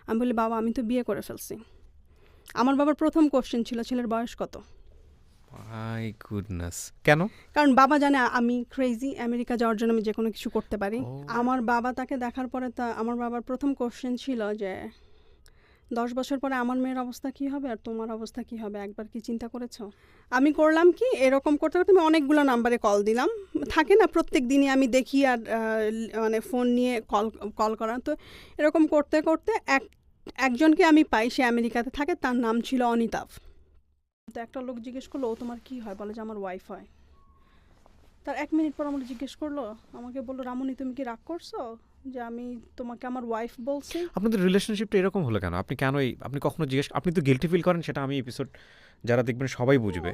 আমি বলি, বাবা আমি তো বিয়ে করে ফেলছি। আমার বাবার প্রথম কোশ্চেন ছিল, ছেলের বয়স কত? মাই গুডনেস, কেন? কারণ বাবা জানে আমি ক্রেজি, আমেরিকা যাওয়ার জন্য আমি যে কোনো কিছু করতে পারি। ও। আমার বাবা তাকে দেখার পরে আমার বাবার প্রথম কোশ্চেন ছিল যে 10 বছর পরে আমার মেয়ের অবস্থা কী হবে আর তোমার অবস্থা কী হবে, একবার কি চিন্তা করেছো? আমি করলাম কি, এরকম করতে করতে আমি অনেকগুলো নাম্বারে কল দিলাম। থাকে না প্রত্যেক দিনই আমি দেখি আর মানে ফোন নিয়ে কল করা। তো এরকম করতে করতে একজনকে আমি পাই, সে আমেরিকাতে থাকে, তার নাম ছিল অনিতাভ। তো একটা লোক জিজ্ঞেস করলো, ও তোমার কী হয়? বলে যে আমার ওয়াইফ হয়। তার 1 মিনিট পর আমাকে জিজ্ঞেস করলো, আমাকে বললো, রামুনি তুমি কি রাগ করছো যে আমি তোমাকে আমার ওয়াইফ বলছি? আপনাদের রিলেশনশিপটা এরকম হলো কেন? আপনি কখনো জিজ্ঞেস, আপনি তো গিল্টি ফিল করেন, সেটা আমি এপিসোড যারা দেখবেন সবাই বুঝবে।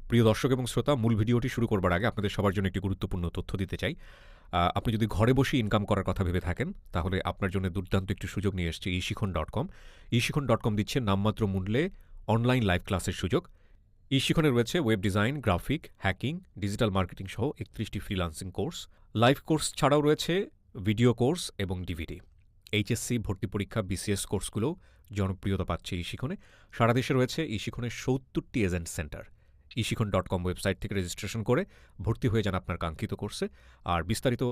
প্রিয় দর্শক এবং শ্রোতা, মূল ভিডিওটি শুরু করবার আগে আপনাদের সবার জন্য একটি গুরুত্বপূর্ণ তথ্য দিতে চাই। আপনি যদি ঘরে বসে ইনকাম করার কথা ভেবে থাকেন, তাহলে আপনার জন্য দুর্দান্ত একটি সুযোগ নিয়ে এসেছে eShikhon.com। eShikhon.com দিচ্ছে নামমাত্র মূল্যে অনলাইন লাইভ ক্লাসের সুযোগ। eShikhon-এ রয়েছে web design, graphic, hacking, digital marketing সহ 31টি ফ্রিল্যান্সিং কোর্স। লাইভ কোর্স ছাড়াও রয়েছে ভিডিও কোর্স এবং ডিভিডি। এইচএসসি, ভর্তি পরীক্ষা, বিসিএস কোর্সগুলোও জনপ্রিয়তা পাচ্ছে eShikhon-এ। সারা দেশে রয়েছে eShikhon-এর 70টি এজেন্ট সেন্টার। eShikhon.com ওয়েবসাইট থেকে রেজিস্ট্রেশন করে ভর্তি হয়ে যান আপনার কাঙ্ক্ষিত কোর্সে। আর বিস্তারিত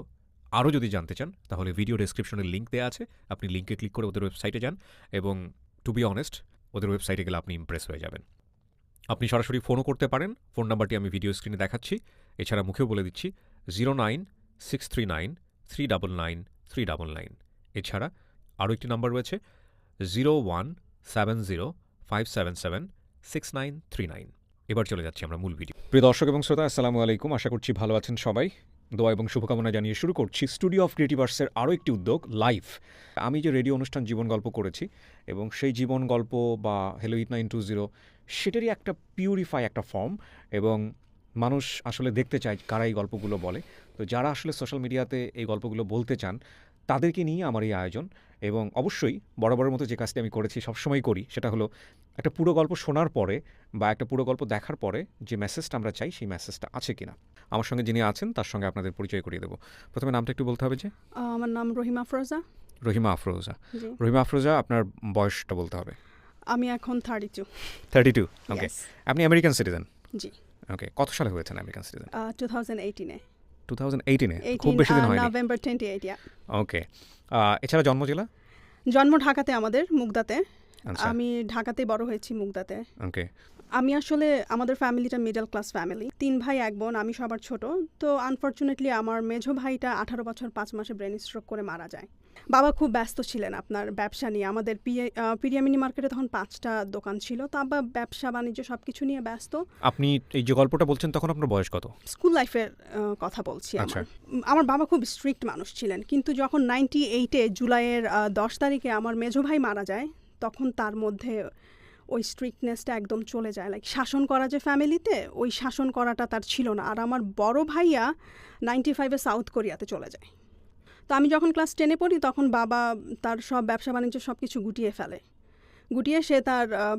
আরও যদি জানতে চান, তাহলে ভিডিও ডেসক্রিপশনে লিঙ্ক দেওয়া আছে, আপনি লিঙ্কে ক্লিক করে ওদের ওয়েবসাইটে যান এবং টু বি অনেস্ট, ওদের ওয়েবসাইটে গেলে আপনি ইমপ্রেস হয়ে যাবেন। আপনি সরাসরি ফোনও করতে পারেন, ফোন নাম্বারটি আমি ভিডিও স্ক্রিনে দেখাচ্ছি। এছাড়া মুখেও বলে দিচ্ছি, 09639399399। এছাড়া আরও একটি নাম্বার রয়েছে, 01705776939। এবার চলে যাচ্ছি আমরা মূল ভিডিও। প্রিয় দর্শক এবং শ্রোতা, আসসালামু আলাইকুম। আশা করছি ভালো আছেন সবাই। দোয়া এবং শুভকামনা জানিয়ে শুরু করছি স্টুডিও অফ ক্রিয়েটিভ আর্টসের আরও একটি উদ্যোগ, লাইভ। আমি যে রেডিও অনুষ্ঠান জীবন গল্প করেছি, এবং সেই জীবন গল্প বা হ্যালো ইট 920, সেটারই একটা পিউরিফাই একটা ফর্ম, এবং মানুষ আসলে দেখতে চায় কারা এই গল্পগুলো বলে। তো যারা আসলে সোশ্যাল মিডিয়াতে এই গল্পগুলো বলতে চান, তাদেরকে নিয়ে আমার এই আয়োজন। এবং অবশ্যই বরাবরের মতো যে কাজটি আমি করেছি, সবসময় করি, সেটা হলো একটা পুরো গল্প শোনার পরে বা একটা পুরো গল্প দেখার পরে যে মেসেজটা আমরা চাই, সেই মেসেজটা আছে কিনা। আমার সঙ্গে যিনি আছেন তার সঙ্গে আপনাদের পরিচয় করিয়ে দেবো। প্রথমে নামটা একটু বলতে হবে। যে আমার নাম রহিমা আফরোজা। রহিমা আফরোজা। জি, রহিমা আফরোজা, আপনার বয়সটা বলতে হবে। আমি এখন 32। 32। ওকে। Yes, আপনি আমেরিকান সিটিজেন? জি। ওকে। কত সালে হয়েছেন আমেরিকান সিটিজেন? 2018-এ। 2018-এ? খুব বেশি দিন হয়নি। November 28, yeah. ওকে। এছাড়া জন্ম জেলা? জন্ম ঢাকাতে, আমাদের মুগদাতে। আচ্ছা। আমি ঢাকাতেই বড় হয়েছি, মুগদাতে। ওকে। আমি আসলে, আমাদের ফ্যামিলিটা মিডল ক্লাস ফ্যামিলি। 3 ভাই 1 বোন, আমি সবার ছোট। তো আনফর্চুনেটলি আমার মেঝো ভাইটা 18 বছর 5 মাসে ব্রেন স্ট্রোক করে মারা যায়। বাবা খুব ব্যস্ত ছিলেন আপনার ব্যবসা নিয়ে। আমাদের পিরিয়ামিনি মার্কেটে তখন 5টা দোকান ছিল। তো আব্বা ব্যবসা বাণিজ্য সব কিছু নিয়ে ব্যস্ত। আপনি এই যে গল্পটা বলছেন, তখন আপনার বয়স কত? স্কুল লাইফের কথা বলছি। আচ্ছা। আমার বাবা খুব স্ট্রিক্ট মানুষ ছিলেন, কিন্তু যখন 98-এ জুলাইয়ের 10 তারিখে আমার মেঝো ভাই মারা যায়, তখন তার মধ্যে ওই স্ট্রিক্টনেসটা একদম চলে যায়। লাইক শাসন করা যে ফ্যামিলিতে, ওই শাসন করাটা তার ছিল না। আর আমার বড় ভাইয়া 95-এ সাউথ কোরিয়াতে চলে যায়। তো আমি যখন ক্লাস 10-এ পড়ি, তখন বাবা তার সব ব্যবসা বাণিজ্য সব কিছু গুটিয়ে ফেলে। গুটিয়ে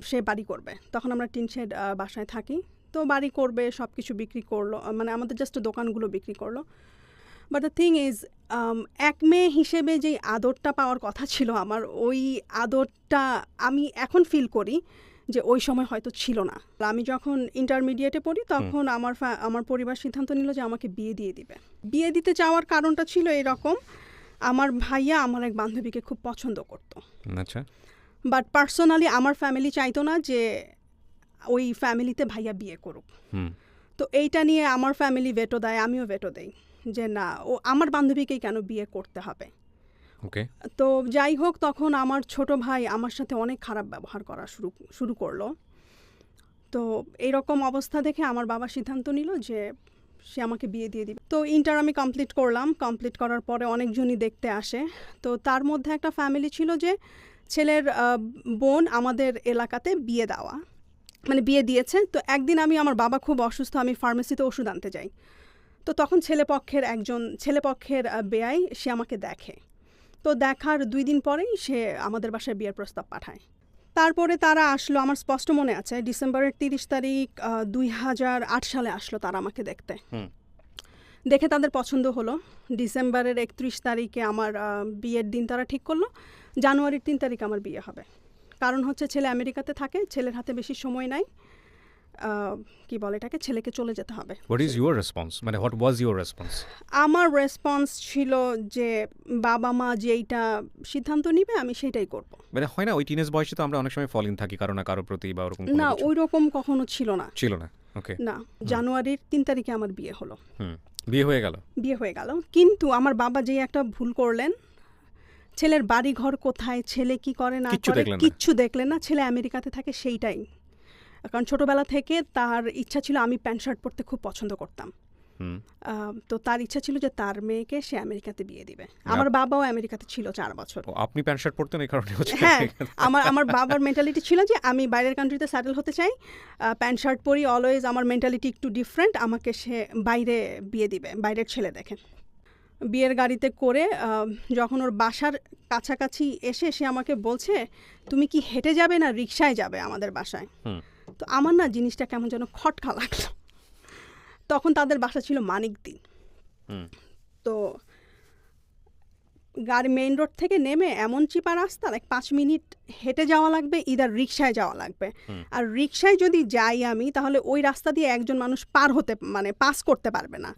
সে বাড়ি করবে। তখন আমরা টিন শেড বাসায় থাকি। তো বাড়ি করবে, সব কিছু বিক্রি করলো, মানে আমাদের জাস্ট দোকানগুলো বিক্রি করলো। বাট দ্য থিং ইজ, এক মেয়ে হিসেবে যেই আদরটা পাওয়ার কথা ছিল আমার, ওই আদরটা আমি এখন ফিল করি যে ওই সময় হয়তো ছিল না। আমি যখন ইন্টারমিডিয়েটে পড়ি, তখন আমার পরিবার সিদ্ধান্ত নিল যে আমাকে বিয়ে দিয়ে দিবে। বিয়ে দিতে চাওয়ার কারণটা ছিল এরকম, আমার ভাইয়া আমার এক বান্ধবীকে খুব পছন্দ করতো। আচ্ছা। বাট পার্সোনালি আমার ফ্যামিলি চাইতো না যে ওই ফ্যামিলিতে ভাইয়া বিয়ে করুক। তো এইটা নিয়ে আমার ফ্যামিলি ভেটো দেয়, আমিও ভেটো দেই যে না, ও আমার বান্ধবীকেই কেন বিয়ে করতে হবে। ওকে। তো যাই হোক, তখন আমার ছোট ভাই আমার সাথে অনেক খারাপ ব্যবহার করা শুরু করলো। তো এইরকম অবস্থা দেখে আমার বাবা সিদ্ধান্ত নিল যে সে আমাকে বিয়ে দিয়ে দিবে। তো ইন্টার আমি কমপ্লিট করলাম। কমপ্লিট করার পরে অনেকজনই দেখতে আসে। তো তার মধ্যে একটা ফ্যামিলি ছিল যে ছেলের বোন আমাদের এলাকাতে বিয়ে দেওয়া, মানে বিয়ে দিয়েছে। তো একদিন আমার বাবা খুব অসুস্থ, আমি ফার্মেসিতে ওষুধ আনতে যাই। তো তখন ছেলেপক্ষের বেয়াই সে আমাকে দেখে। তো দেখার 2 দিন পরেই সে আমাদের বাসায় বিয়ের প্রস্তাব পাঠায়। তারপরে তারা আসলো, আমার স্পষ্ট মনে আছে, ডিসেম্বরের 30 তারিখ 2008 সালে আসলো তারা আমাকে দেখতে। দেখে তাদের পছন্দ হলো। ডিসেম্বরের 31 তারিখে আমার বিয়ের দিন তারা ঠিক করলো। জানুয়ারির 3 তারিখে আমার বিয়ে হবে। কারণ হচ্ছে ছেলে আমেরিকাতে থাকে, ছেলের হাতে বেশি সময় নাই, কি বলে এটাকে, ছেলেকে চলে যেতে হবে। হোয়াট ইজ ইউর রেসপন্স, মানে হোয়াট ওয়াজ ইউর রেসপন্স? আমার রেসপন্স ছিল যে বাবা মা যেইটা সিদ্ধান্ত নিবে আমি সেটাই করব। মানে হয় না ওই টিনেজ বয়সে তো আমরা অনেক সময় ফলিং থাকি কারো না কারো প্রতি বা ওরকম না, ওই রকম কখনো ছিল না। ছিল না? ওকে। না, জানুয়ারির 3 তারিখে আমার বিয়ে হলো। বিয়ে হয়ে গেল? বিয়ে হয়ে গেল, কিন্তু আমার বাবা যেই একটা ভুল করলেন, ছেলের বাড়ি ঘর কোথায়, ছেলে কি করে না করে কিচ্ছু দেখলেন না। ছেলে আমেরিকাতে থাকে সেইটাই। কারণ ছোটবেলা থেকে তার ইচ্ছা ছিল, আমি প্যান্ট শার্ট পরতে খুব পছন্দ করতাম, তো তার ইচ্ছা ছিল যে তার মেয়েকে সে আমেরিকাতে বিয়ে দিবে। আমার বাবাও আমেরিকাতে ছিল 4 বছর। আপনি প্যান্ট শার্ট পরতেন এই কারণে? হ্যাঁ, আমার বাবার মেন্টালিটি ছিল যে আমি বাইরের কান্ট্রিতে সেটেল হতে চাই, প্যান্ট শার্ট পরি অলওয়েজ। আমার মেন্টালিটি একটু ডিফারেন্ট, আমাকে সে বাইরে বিয়ে দিবে, বাইরের ছেলে দেখে। বিয়ের গাড়িতে করে যখন ওর বাসার কাছাকাছি এসে সে আমাকে বলছে, তুমি কি হেঁটে যাবে না রিকশায় যাবে আমাদের বাসায়? তো আমার না জিনিসটা কেমন যেন খটকা লাগলো। তখন তাদের বাসা ছিল মানিকদি। তো গাড়ি মেইন রোড থেকে নেমে এমন চিপা রাস্তা, 5 মিনিট হেঁটে যাওয়া লাগবে, ইদার রিকশায় যাওয়া লাগবে। আর রিকশায় যদি যাই আমি, তাহলে ওই রাস্তা দিয়ে একজন মানুষ পার হতে, মানে পাস করতে পারবে না।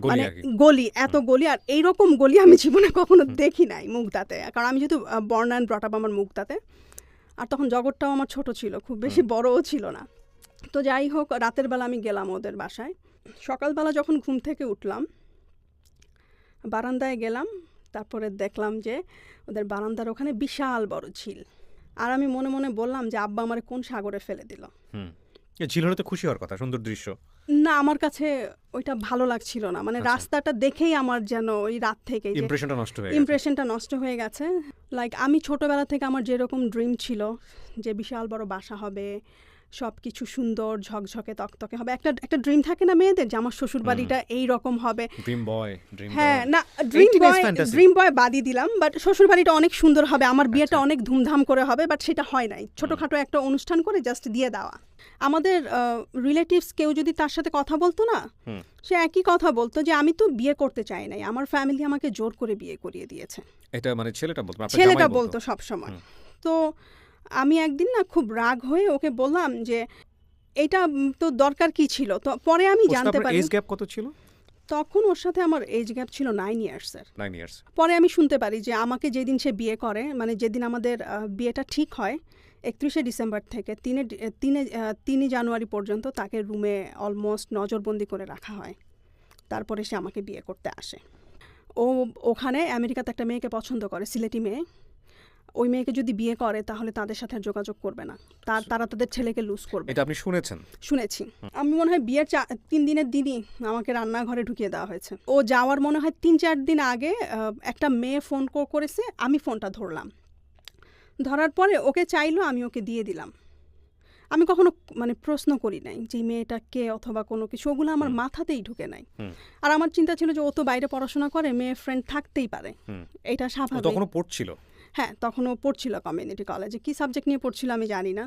মানে গলি, এত গলি, আর এইরকম গলি আমি জীবনে কখনো দেখি নাই মুগদাতে। কারণ আমি যেহেতু বর্ন অ্যান্ড ব্রট আপ আমার মুগদাতে, আর তখন জগৎটাও আমার ছোট ছিল, খুব বেশি বড়ও ছিল না। তো যাই হোক, রাতের বেলা আমি গেলাম ওদের বাসায়। সকালবেলা যখন ঘুম থেকে উঠলাম, বারান্দায় গেলাম, তারপরে দেখলাম যে ওদের বারান্দার ওখানে বিশাল বড় ঝিল। আর আমি মনে মনে বললাম যে আব্বা আমার কোন সাগরে ফেলে দিল। ঝিল হলে তো খুশি হওয়ার কথা, সুন্দর দৃশ্য। না, আমার কাছে ওইটা ভালো লাগছিল না। মানে রাস্তাটা দেখেই আমার যেন ওই রাত থেকে ইমপ্রেশনটা নষ্ট হয়ে গেছে। লাইক আমি ছোটবেলা থেকে আমার যেরকম ড্রিম ছিল যে বিশাল বড় বাসা হবে, সব কিছু সুন্দর ঝকঝকে তকতকে হবে, একটা ড্রিম থাকে না মেয়েদের, যে আমার শ্বশুর বাড়িটা এইরকম হবে। হ্যাঁ, না, ড্রিম বয় বাদই দিলাম, বাট শ্বশুর বাড়িটা অনেক সুন্দর হবে, আমার বিয়েটা অনেক ধুমধাম করে হবে, বাট সেটা হয় নাই। ছোটোখাটো একটা অনুষ্ঠান করে জাস্ট দিয়ে দেওয়া। আমাদের রিলেটিভস কেউ যদি তার সাথে কথা বলতো না, সে একই কথা বলতো যে আমি তো বিয়ে করতে চাই নাই, আমার ফ্যামিলি আমাকে জোর করে বিয়ে করিয়ে দিয়েছে। এটা মানে ছেলেটা বলতো সব সময়। তো আমি একদিন না খুব রাগ হয়ে ওকে বললাম যে এটা তো দরকার কি ছিল। তো পরে আমি জানতে পারি এজ গ্যাপ কত ছিল তখন, ওর সাথে আমার এজ গ্যাপ ছিল 9 ইয়ার্সের। পরে আমি শুনতে পারি যে আমাকে যেদিন সে বিয়ে করে, মানে যেদিন আমাদের বিয়েটা ঠিক হয়, 31শে ডিসেম্বর থেকে 3 জানুয়ারি পর্যন্ত তাকে রুমে অলমোস্ট নজরবন্দি করে রাখা হয়। তারপরে সে আমাকে বিয়ে করতে আসে। ও ওখানে আমেরিকাতে একটা মেয়েকে পছন্দ করে, সিলেটি মেয়ে। ওই মেয়েকে যদি বিয়ে করে তাহলে তাদের সাথে যোগাযোগ করবে না, তারা তাদের ছেলেকে লুজ করবে। এটা আপনি শুনেছেন? শুনেছি। আমি মনে হয় বিয়ের 3 দিনের দিনই আমাকে রান্নাঘরে ঢুকিয়ে দেওয়া হয়েছে। ও যাওয়ার মনে হয় 3-4 দিন আগে একটা মেয়ে ফোন করেছে, আমি ফোনটা ধরলাম। ধরার পরে ওকে চাইলো, আমি ওকে দিয়ে দিলাম। আমি কখনো মানে প্রশ্ন করি নাই যে মেয়েটা কে অথবা কোনো কিছু, ওগুলো আমার মাথাতেই ঢুকে নাই। আর আমার চিন্তা ছিল যে ও তো বাইরে পড়াশোনা করে, মেয়ে ফ্রেন্ড থাকতেই পারে, এটা স্বাভাবিক। তখনও পড়ছিল? হ্যাঁ, তখনও পড়ছিল কমিউনিটি কলেজে। কী সাবজেক্ট নিয়ে পড়ছিল আমি জানি না।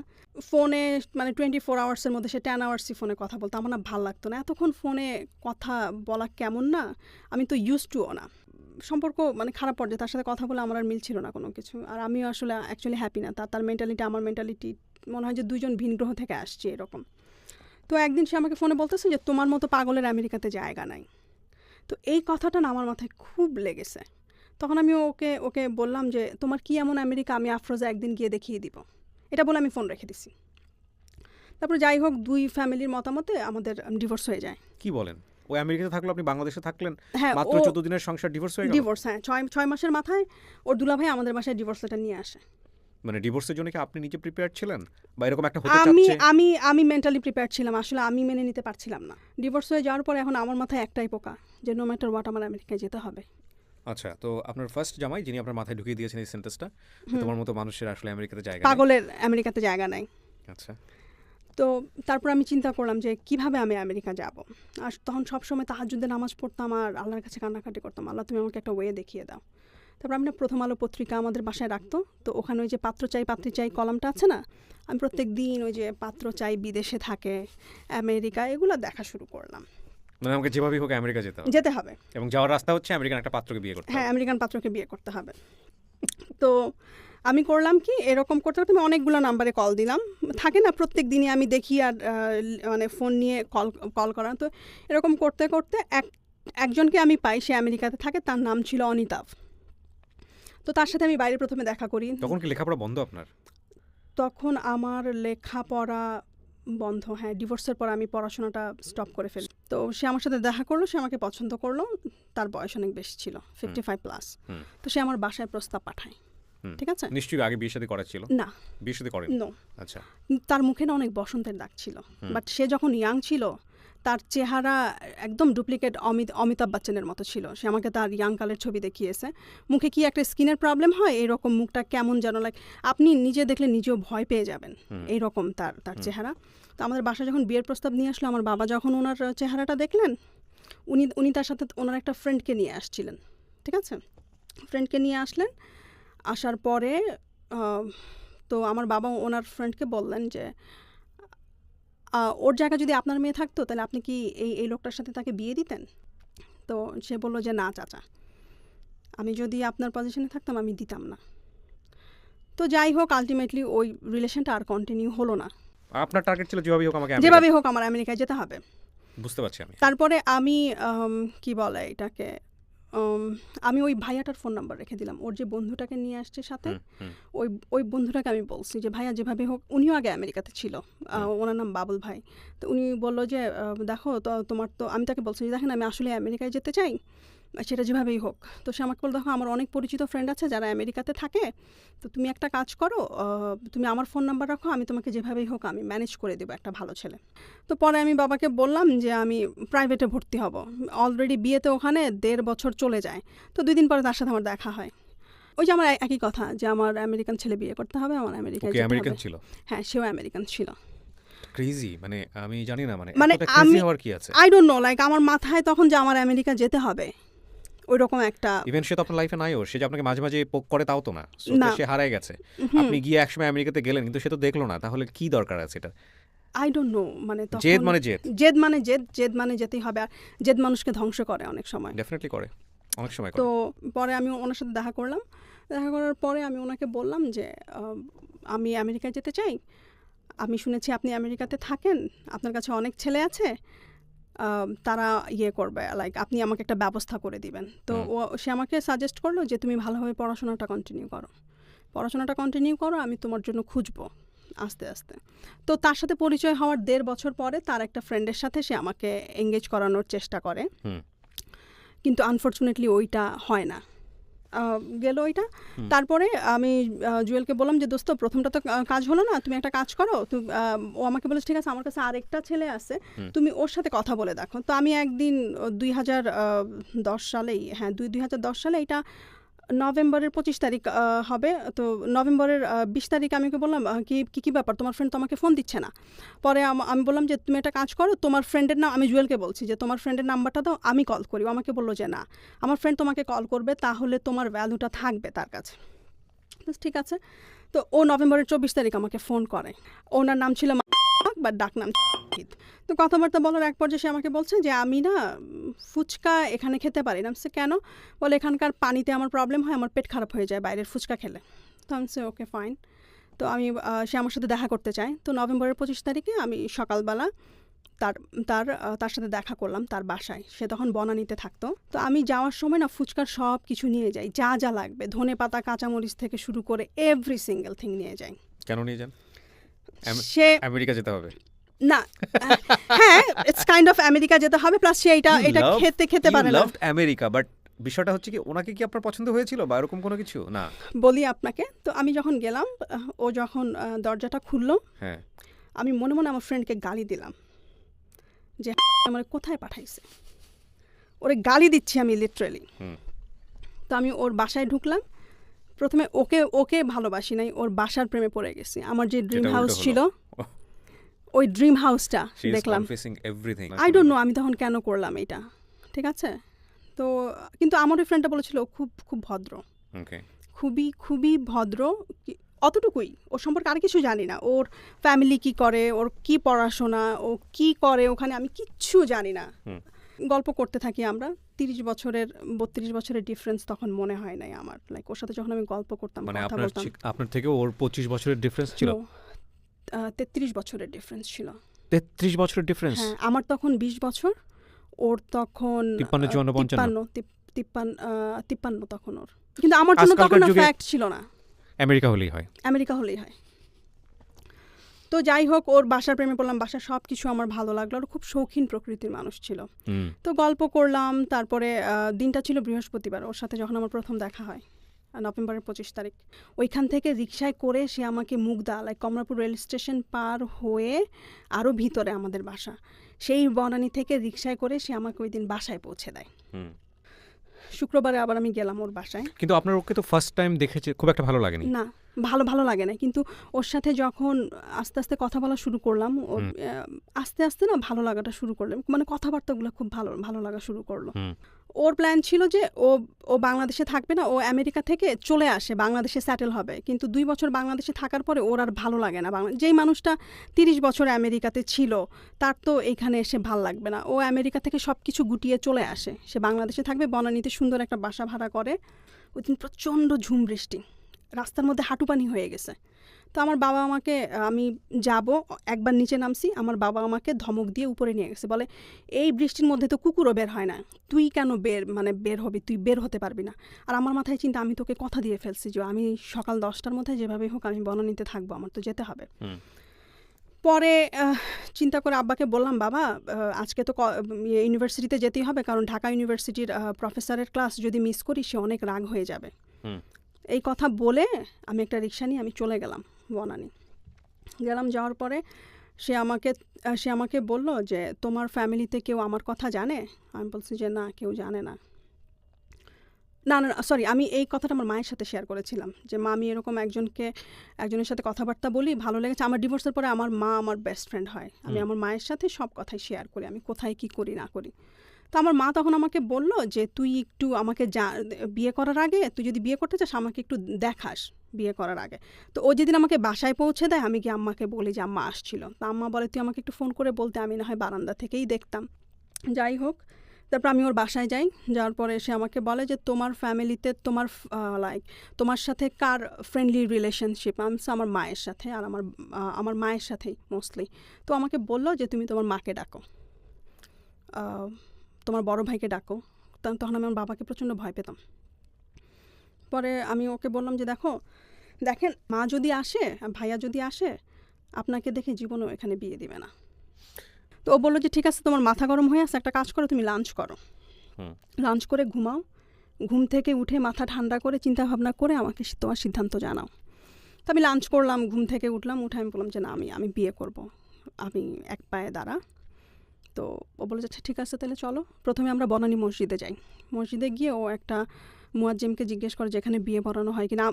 ফোনে মানে 24 আওয়ার্সের মধ্যে সে 10 আওয়ার্সই ফোনে কথা বলতো। আমার না ভাল লাগতো না, এতক্ষণ ফোনে কথা বলা কেমন না, আমি তো ইউজ টুও না। সম্পর্ক মানে খারাপ পর্যায়ে, তার সাথে কথা বলে আমার আর মিল ছিল না কোনো কিছু। আর আমিও আসলে অ্যাকচুয়ালি হ্যাপি না। তার মেন্টালিটি আমার মেন্টালিটি মনে হয় যে 2জন ভিন গ্রহ থেকে আসছে এরকম। তো একদিন সে আমাকে ফোনে বলতেছে যে তোমার মতো পাগলের আমেরিকাতে জায়গা নাই। তো এই কথাটা না আমার মাথায় খুব লেগেছে। তখন আমি ওকে বললাম যে তোমার কি এমন আমেরিকা, আমি আফরোজা একদিন গিয়ে দেখিয়ে দিব। এটা বলে আমি ফোন রেখে দিছি। তারপর যাই হোক, 2 ফ্যামিলির মতামতে আমাদের ডিভোর্স হয়ে যায়। কি বলেন? ওই আমেরিকাতে থাকলো, আপনি বাংলাদেশে থাকলেন, হ্যাঁ, মাত্র 14 দিনের সংসার ডিভোর্স হয়ে গেল? ডিভোর্স, হ্যাঁ, 6 মাসের মাথায় ওর দুলাভাই আমাদের বাসায় ডিভোর্স লেটার নিয়ে আসে। মানে ডিভোর্সের জন্য কি আপনি নিজে প্রিপেয়ার ছিলেন বা এরকম একটা হতে চাচ্ছে? আমি মেন্টালি প্রিপেয়ার ছিলাম, আসলে আমি মেনে নিতে পারছিলাম না। ডিভোর্স হয়ে যাওয়ার পরে এখন আমার মাথায় একটাই পোকা যে নো ম্যাটার হোয়াট আমার আমেরিকায় যেতে হবে। আচ্ছা, তো আপনার ফার্স্ট জামাই যিনি আপনার মাথায় ঢুকিয়ে দিয়েছেন এই সেন্টেন্সটা, তোমার মতো মানুষের আসলে আমেরিকাতে জায়গা নাই, পাগলের আমেরিকাতে জায়গা নাই। আচ্ছা, তো তারপর আমি চিন্তা করলাম যে কিভাবে আমি আমেরিকা যাব। আর তখন সবসময় তাহাজ্জুদে নামাজ পড়তাম আর আল্লাহর কাছে কান্নাকাটি করতাম, আল্লাহ তুমি আমাকে একটা ওয়ে দেখিয়ে দাও। তারপর আমি না প্রথম আলো পত্রিকা আমাদের বাসায় রাখতো, তো ওখানে ওই যে পাত্র চাই পাত্রী চাই কলামটা আছে না, আমি প্রত্যেক দিন ওই যে পাত্র চাই বিদেশে থাকে, আমেরিকা, এগুলো দেখা শুরু করলাম। মানে আমাকে যেভাবেই হোক আমেরিকা যেতে হবে, যেতে হবে এবং যাওয়ার রাস্তা হচ্ছে আমেরিকান একটা পাত্রকে বিয়ে করতে হ্যাঁ হবে। আমেরিকান পাত্রকে বিয়ে করতে হবে। তো আমি করলাম কি, এরকম করতে করতে আমি অনেকগুলো নাম্বারে কল দিলাম, থাকে না প্রত্যেক দিনই আমি দেখি আর মানে ফোন নিয়ে কল করা। তো এরকম করতে করতে একজনকে আমি পাই, সে আমেরিকাতে থাকে, তার নাম ছিল অনিতাভ। তো তার সাথে আমি বাইরে প্রথমে দেখা করি। তখন কি লেখাপড়া বন্ধ আপনার? তখন আমার লেখাপড়া বন্ধ, হ্যাঁ ডিভোর্সের পর আমি পড়াশোনাটা স্টপ করে ফেলি। তো সে আমার সাথে দেখা করলো, সে আমাকে পছন্দ করলো, তার বয়স অনেক বেশি ছিল, 55+। তো সে আমার বাসায় প্রস্তাব পাঠায়, ঠিক আছে। নিশ্চয়ই আগে বিয়ে শাদী করা ছিল? না, বিয়ে শাদী করেন? নো। আচ্ছা। তার মুখে না অনেক বসন্তের দাগ ছিল, বাট সে যখন ইয়াং ছিল তার চেহারা একদম ডুপ্লিকেট অমিতাভ বচ্চনের মতো ছিল। সে আমাকে তার ইয়াং কালের ছবি দেখিয়েছে, মুখে কি একটা স্কিনের প্রবলেম হয় এরকম, মুখটা কেমন যেন লাইক আপনি নিজে দেখলে নিজেও ভয় পেয়ে যাবেন, এইরকম তার চেহারা। তো আমাদের বাসায় যখন বিয়ের প্রস্তাব নিয়ে আসলো, আমার বাবা যখন ওনার চেহারাটা দেখলেন, উনি তার সাথে ওনার একটা ফ্রেন্ডকে নিয়ে আসছিলেন, ঠিক আছে। ফ্রেন্ডকে নিয়ে আসলেন, আসার পরে তো আমার বাবা ওনার ফ্রেন্ডকে বললেন যে ওর জায়গা যদি আপনার মেয়ে থাকতো তাহলে আপনি কি এই লোকটার সাথে তাকে বিয়ে দিতেন? তো সে বলল যে না চাচা, আমি যদি আপনার পজিশনে থাকতাম আমি দিতাম না। তো যাই হোক, আলটিমেটলি ওই রিলেশনটা আর কন্টিনিউ হলো না। আপনার টার্গেট ছিল যেভাবেই হোক আমাকে যেভাবে হোক আমার আমেরিকায় যেতে হবে। বুঝতে পারছি আমি। তারপরে আমি কি বলে এটাকে, আমি ওই ভাইয়াটার ফোন নাম্বার রেখে দিলাম, ওর যে বন্ধুটাকে নিয়ে আসছে সাথে, ওই বন্ধুটাকে আমি বলছি যে ভাইয়া যেভাবে হোক, উনিও আগে আমেরিকাতে ছিল, ওনার নাম বাবুল ভাই। তো উনি বললো যে দেখো তো তোমার তো, আমি তাকে বলছি যে দেখেন আমি আসলে আমেরিকায় যেতে চাই, সেটা যেভাবেই হোক। তো সে আমাকে বলল দেখো আমার অনেক পরিচিত ফ্রেন্ড আছে যারা আমেরিকাতে থাকে, তো তুমি একটা কাজ করো, তুমি আমার ফোন নাম্বার রাখো, আমি তোমাকে যেভাবেই হোক আমি ম্যানেজ করে দেবো একটা ভালো ছেলে। তো পরে আমি বাবাকে বললাম যে আমি প্রাইভেটে ভর্তি হব, অলরেডি বিয়েতে ওখানে 1.5 বছর চলে যায়। তো 2 দিন পরে তার সাথে আমার দেখা হয়। ওই যে আমার একই কথা যে আমার আমেরিকান ছেলে বিয়ে করতে হবে, আমার আমেরিকায় যেতে আমেরিকান হবে। ছিল? হ্যাঁ, সেও আমেরিকান ছিল। ক্রেজি, মানে আমি জানি না, মানে মানে এতটা ক্রেজি হওয়ার কি আছে? আই ডোন্ট নো, লাইক আমার মাথায় তখন যে আমার আমেরিকা যেতে হবে ওইরকম একটা। ইভেন সে তো আপনার লাইফে নাইও, সে যে আপনাকে মাঝে মাঝে পোক করে তাও তো না, না। সে হারায় গেছে। আপনি গিয়ে একসময় আমেরিকাতে গেলেন কিন্তু সে তো দেখলো না, তাহলে কি দরকার আছে এটা? আই ডোন্ট নো, মানে তখন জেদ মানে জেদ। জেদ মানে যেতেই হবে, আর জেদ মানুষকে ধ্বংস করে অনেক সময়। ডেফিনেটলি করে, অনেক সময় তো করে। পরে আমি ওনার সাথে দেখা করলাম, দেখা করার পরে আমি ওনাকে বললাম যে আমি আমেরিকায় যেতে চাই, আমি শুনেছি আপনি আমেরিকাতে থাকেন, আপনার কাছে অনেক ছেলে আছে, তারা ইয়ে করবে, লাইক আপনি আমাকে একটা ব্যবস্থা করে দিবেন। তো সে আমাকে সাজেস্ট করলো যে তুমি ভালোভাবে পড়াশোনাটা কন্টিনিউ করো, আমি তোমার জন্য খুঁজবো আস্তে আস্তে। তো তার সাথে পরিচয় হওয়ার 1.5 বছর পরে তার একটা ফ্রেন্ডের সাথে সে আমাকে এঙ্গেজ করানোর চেষ্টা করে, কিন্তু আনফর্চুনেটলি ওইটা হয় না, গেল ওইটা। তারপরে আমি জুয়েলকে বললাম যে দোস্ত প্রথমটা তো কাজ হলো না, তুমি একটা কাজ করো। তো ও আমাকে বলেছে ঠিক আছে, আমার কাছে আরেকটা ছেলে আছে, তুমি ওর সাথে কথা বলে দেখো। তো আমি একদিন 2010 সালেই, হ্যাঁ 2010 সালে, এটা নভেম্বরের 25 তারিখ হবে। তো নভেম্বরের 20 তারিখ আমি ওকে বললাম কি ব্যাপার, তোমার ফ্রেন্ড তো আমাকে ফোন দিচ্ছে না। পরে আমি বললাম যে তুমি একটা কাজ করো, তোমার ফ্রেন্ডের নাম, আমি জুয়েলকে বলছি যে তোমার ফ্রেন্ডের নাম্বারটা দাও, আমি কল করি। ও আমাকে বললো যে না, আমার ফ্রেন্ড তোমাকে কল করবে, তাহলে তোমার ভ্যালুটা থাকবে তার কাছে। ঠিক আছে। তো ও নভেম্বরের 24 তারিখ আমাকে ফোন করে, ওনার নাম ছিল বা ডাক নাম। তো কথাবার্তা বলার এক পর্যায়ে সে আমাকে বলছে যে আমি না ফুচকা এখানে খেতে পারি না। কেন? বলে এখানকার পানিতে আমার প্রবলেম হয়, আমার পেট খারাপ হয়ে যায় বাইরের ফুচকা খেলে। তো আমি সে ওকে ফাইন। তো আমি সে আমার সাথে দেখা করতে চায়। তো নভেম্বরের 25 তারিখে আমি সকালবেলা তার সাথে দেখা করলাম তার বাসায়। সে তখন বনানীতে থাকতো। তো আমি যাওয়ার সময় না ফুচকার সব কিছু নিয়ে যাই, যা যা লাগবে, ধনেপাতা কাঁচামরিচ থেকে শুরু করে এভরি সিঙ্গেল থিং নিয়ে যাই। কেন নিয়ে যান? সে আমেরিকা যেতে হবে না, হ্যাঁ ইটস কাইন্ড অফ আমেরিকা যেতে হবে, প্লাস সে এটা খেতে পারে না। লাভড আমেরিকা, বাট বিষয়টা হচ্ছে কি ওনাকে কি আপনার পছন্দ হয়েছিল বা এরকম কোনো কিছু? না, বলি আপনাকে। তো আমি যখন গেলাম, ও যখন দরজাটা খুললো, হ্যাঁ আমি মনে মনে আমার ফ্রেন্ডকে গালি দিলাম যে আমার কোথায় পাঠাইছে, ওরে গালি দিচ্ছি আমি লিটারালি। তো আমি ওর বাসায় ঢুকলাম, প্রথমে ওকে ভালোবাসি নাই, ওর বাসার প্রেমে পড়ে গেছি। আমার যে ড্রিম হাউস ছিল, ওই ড্রিম হাউসটা দেখলাম। আই ডোন্ট নো আমি তখন কেন করলাম এটা, ঠিক আছে। তো কিন্তু আমার ওই ফ্রেন্ডটা বলেছিল খুব খুব ভদ্র, খুবই ভদ্র, অতটুকুই। ওর সম্পর্কে আর কিছু জানি না, ওর ফ্যামিলি কি করে, ওর কি পড়াশোনা, ও কি করে ওখানে, আমি কিচ্ছু জানি না। গল্প করতে থাকি আমরা। 32 বছরের ডিফারেন্স তখন মনে হয় নাই আমার। লাইক ওর সাথে যখন আমি গল্প করতাম, মানে কথা বলতাম, আপনার থেকে ওর 25 বছরের ডিফারেন্স ছিল? 33 বছরের ডিফারেন্স ছিল। 33 বছরের ডিফারেন্স? হ্যাঁ, আমার তখন 20 বছর, ওর তখন 53, 54, 53 তখন ওর। কিন্তু আমার জন্য তখন ফ্যাক্ট ছিল না। আমেরিকা হলেই হয়। তো যাই হোক, ওর বাসার প্রেমে পড়লাম। বাসার সব কিছু আমার ভালো লাগলো। আর খুব শৌখিন প্রকৃতির মানুষ ছিল। তো গল্প করলাম। তারপরে দিনটা ছিল বৃহস্পতিবার। ওর সাথে যখন আমার প্রথম দেখা হয়, নভেম্বরের 25 তারিখ, ওইখান থেকে রিকশায় করে সে আমাকে Mugda, like Kamalapur rail station পার হয়ে আরও ভিতরে আমাদের বাসা, সেই বনানী থেকে রিকশায় করে সে আমাকে ওই দিন বাসায় পৌঁছে দেয়। শুক্রবারে আবার আমি গেলাম ওর বাসায়। কিন্তু আপনার ওকে তো ফার্স্ট টাইম দেখেছে, খুব একটা ভালো লাগেনি? না, ভালো লাগে না। কিন্তু ওর সাথে যখন আস্তে আস্তে কথা বলা শুরু করলাম, ওর আস্তে আস্তে না ভালো লাগাটা শুরু করলাম। মানে কথাবার্তাগুলো খুব ভালো লাগা শুরু করলো। ওর প্ল্যান ছিল যে ও বাংলাদেশে থাকবে না, ও আমেরিকা থেকে চলে আসে, বাংলাদেশে সেটেল হবে। কিন্তু 2 বছর বাংলাদেশে থাকার পরে ওর আর ভালো লাগে না। যেই মানুষটা 30 বছর আমেরিকাতে ছিল, তার তো এইখানে এসে ভাল লাগবে না। ও আমেরিকা থেকে সব কিছু গুটিয়ে চলে আসে, সে বাংলাদেশে থাকবে, বনানীতে সুন্দর একটা বাসা ভাড়া করে। ওই দিন প্রচণ্ড ঝুম বৃষ্টি, রাস্তার মধ্যে হাঁটু পানি হয়ে গেছে। তো আমার বাবা আমাকে, আমি যাব, একবার নিচে নামছি, আমার বাবা আমাকে ধমক দিয়ে উপরে নিয়ে গেছে। বলে, এই বৃষ্টির মধ্যে তো কুকুরও বের হয় না, তুই কেন বের হবি, তুই বের হতে পারবি না। আর আমার মাথায় চিন্তা, আমি তোকে কথা দিয়ে ফেলছি যে আমি সকাল 10টার মধ্যে যেভাবে হোক আমি বনানীতে থাকবো, আমার তো যেতে হবে। পরে চিন্তা করে আব্বাকে বললাম, বাবা আজকে তো ইউনিভার্সিটিতে যেতেই হবে, কারণ ঢাকা ইউনিভার্সিটির প্রফেসরের ক্লাস যদি মিস করি সে অনেক রাগ হয়ে যাবে। এই কথা বলে আমি একটা রিক্সা নিয়ে আমি চলে গেলাম বনানী। যাওয়ার পরে সে আমাকে বলল যে, তোমার ফ্যামিলিতে কেউ আমার কথা জানে? আমি বলছি যে না, কেউ জানে না। সরি, আমি এই কথাটা আমার মায়ের সাথে শেয়ার করেছিলাম যে, মা, আমি এরকম একজনের সাথে কথাবার্তা বলি, ভালো লেগেছে। আমার ডিভোর্সের পরে আমার মা আমার বেস্ট ফ্রেন্ড হয়। আমি আমার মায়ের সাথে সব কথাই শেয়ার করি, আমি কোথায় কি করি না করি। তো আমার মা তখন আমাকে বলল যে, তুই একটু আমাকে বিয়ে করার আগে, তুই যদি বিয়ে করতে চাস আমাকে একটু দেখাস বিয়ে করার আগে। তো ও যেদিন আমাকে বাসায় পৌঁছে দেয়, আমি কি আম্মাকে বলি যে আম্মা আসছিল। তো আম্মা বলে, তুই আমাকে একটু ফোন করে বলতে, আমি না হয় বারান্দা থেকেই দেখতাম। যাই হোক, তারপর আমি ওর বাসায় যাই। যাওয়ার পরে সে আমাকে বলে যে, তোমার ফ্যামিলিতে তোমার সাথে কার ফ্রেন্ডলি রিলেশনশিপ? আমার মায়ের সাথে, আর আমার মায়ের সাথেই মোস্টলি। তো আমাকে বললো যে, তুমি তোমার মাকে ডাকো, তোমার বড় ভাইকে ডাকো। তখন আমি আমার বাবাকে প্রচণ্ড ভয় পেতাম। পরে আমি ওকে বললাম যে, দেখেন, মা যদি আসে, ভাইয়া যদি আসে, আপনাকে দেখে জীবনেও এখানে বিয়ে দিবে না। তো ও বললো যে, ঠিক আছে, তোমার মাথা গরম হয়ে আছে, একটা কাজ করো, তুমি লাঞ্চ করো, লাঞ্চ করে ঘুমাও, ঘুম থেকে উঠে মাথা ঠান্ডা করে চিন্তা ভাবনা করে আমাকে তোমার সিদ্ধান্ত জানাও। তো আমি লাঞ্চ করলাম, ঘুম থেকে উঠলাম, উঠে আমি বললাম যে, না, আমি বিয়ে করব, আমি এক পায়ে দাঁড়া। তো ও বলে যে, ঠিক আছে, তাহলে চলো। প্রথমে আমরা বনানী মসজিদে যাই। মসজিদে গিয়ে ও একটা মুয়াজ্জিমকে জিজ্ঞেস করে যেখানে বিয়ে পড়ানো হয় কিনা।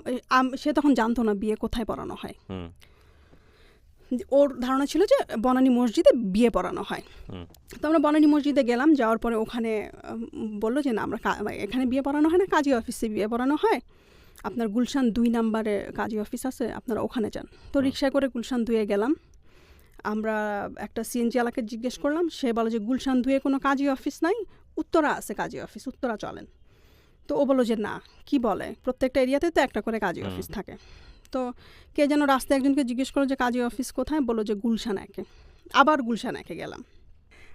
সে তখন জানতো না বিয়ে কোথায় পড়ানো হয়। ওর ধারণা ছিল যে বনানী মসজিদে বিয়ে পড়ানো হয়। তো আমরা বনানী মসজিদে গেলাম। যাওয়ার পরে ওখানে বললো যে, না, আমরা এখানে বিয়ে পড়ানো হয় না, কাজী অফিসে বিয়ে পড়ানো হয়। আপনার গুলশান 2 নম্বরে কাজী অফিস আছে, আপনারা ওখানে যান। তো রিক্সায় করে গুলশান 2-এ গেলাম। আমরা একটা সিএনজি আলাকে জিজ্ঞেস করলাম, সে বলে যে গুলশান 2-এ কোনো কাজী অফিস নাই, উত্তরা আছে কাজী অফিস, উত্তরা চলেন। তো ও বললো যে, না, কি বলে, প্রত্যেকটা এরিয়াতে তো একটা করে কাজী অফিস থাকে। তো কে যেন রাস্তায় একজনকে জিজ্ঞেস করলো যে কাজী অফিস কোথায়, বললো যে গুলশান 1-এ। আবার গুলশান 1-এ গেলাম।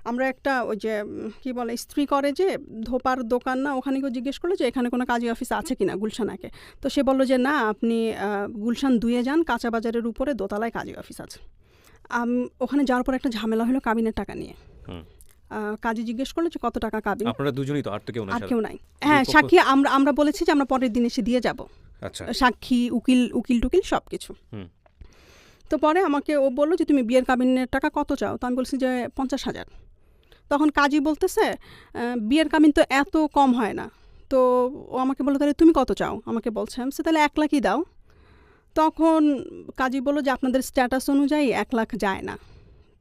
আমরা একটা ওই যে কি বলে, ইস্ত্রি করে যে ধোপার দোকান না, ওখানে কেউ জিজ্ঞেস করলো যে এখানে কোনো কাজী অফিস আছে কিনা গুলশান 1-এ। তো সে বললো যে, না, আপনি গুলশান 2-এ যান, কাঁচা বাজারের উপরে দোতলায় কাজী অফিস আছে। ওখানে যাওয়ার পর একটা ঝামেলা হলো কাবিনের টাকা নিয়ে। কাজী জিজ্ঞেস করলো যে কত টাকা কাবিন। আপনারা দুজনেই তো, আর কেউ নাই? হ্যাঁ, সাক্ষী আমরা বলেছি যে আমরা পরের দিন এসে দিয়ে যাব। আচ্ছা, সাক্ষী, উকিল টুকিল সব কিছু। তো পরে আমাকে ও বললো যে, তুমি বিয়ের কাবিনের টাকা কত চাও? তো আমি বলছি যে 50,000। তখন কাজী বলতেছে, বিয়ের কাবিন তো এত কম হয় না। তো ও আমাকে বললো, তাহলে তুমি কত চাও? আমাকে বলছে, আমি তাহলে 1 লাখই দাও। তখন কাজী বললো যে, আপনাদের স্ট্যাটাস অনুযায়ী 1 লাখ যায় না।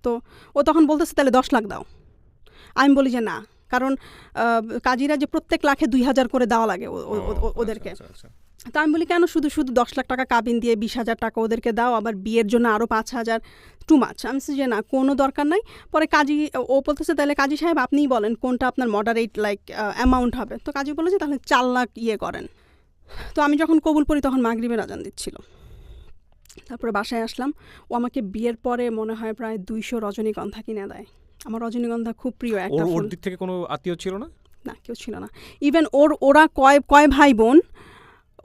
তো ও তখন বলতেছে, তাহলে 10 লাখ দাও। আমি বলি যে না, কারণ কাজীরা যে প্রত্যেক লাখে 2,000 করে দেওয়া লাগে ওদেরকে। তো আমি বলি কেন শুধু শুধু 10 লাখ টাকা কাবিন দিয়ে 20,000 টাকা ওদেরকে দাও, আবার বিয়ের জন্য আরও 5,000, টু মাচ। আমি বলছি যে না, কোনো দরকার নাই। পরে কাজী ও বলতেছে তাহলে কাজী সাহেব আপনিই বলেন কোনটা আপনার মডারেট লাইক অ্যামাউন্ট হবে। তো কাজী বলে যে তাহলে 4 লাখ করেন। তো আমি যখন কবুল পড়ি তখন মাগরিবের আজান দিচ্ছিল। তারপরে বাসায় আসলাম। ও আমাকে বিয়ের পরে মনে হয় প্রায় 200 রজনীগন্ধা কিনে দেয়। আমার রজনীগন্ধা খুব প্রিয় একটা ওর ফুল। দিক থেকে কোনো আত্মীয় ছিল না? না, কেউ ছিল না। ইভেন ওরা কয় ভাই বোন,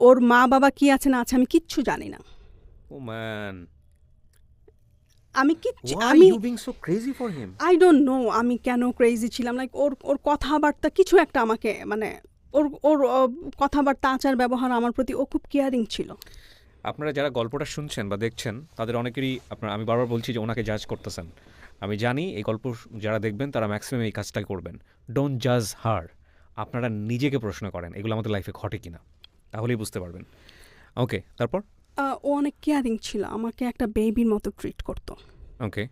ওর মা বাবা কি আছে না আছে আমি কিচ্ছু জানি না। ও ম্যান, আমি কিচ্ছু why আমি you being so crazy for him? I don't know আমি কেন ক্রেজি ছিলাম। লাইক ওর কথাবার্তা কিছু একটা আমাকে মানে ওর কথাবার্তা আচার ব্যবহার আমার প্রতি ও খুব কেয়ারিং ছিল। আপনারা যারা গল্পটা শুনছেন বা দেখছেন তাদের অনেকেরই আমি বারবার বলছি যে ওনাকে জাজ করতেছেন। আমি জানি এই গল্প যারা দেখবেন তারা ম্যাক্সিমাম এই কাজটাই করবেন। ডোন্ট জাজ হার। আপনারা নিজেকে প্রশ্ন করেন এগুলো আমাদের লাইফে ঘটে কিনা, তাহলেই বুঝতে পারবেন। ওকে, তারপর? ও অনেক কেয়ারিং ছিল, আমাকে একটা বেবির মতো ট্রিট করতো। ওকে,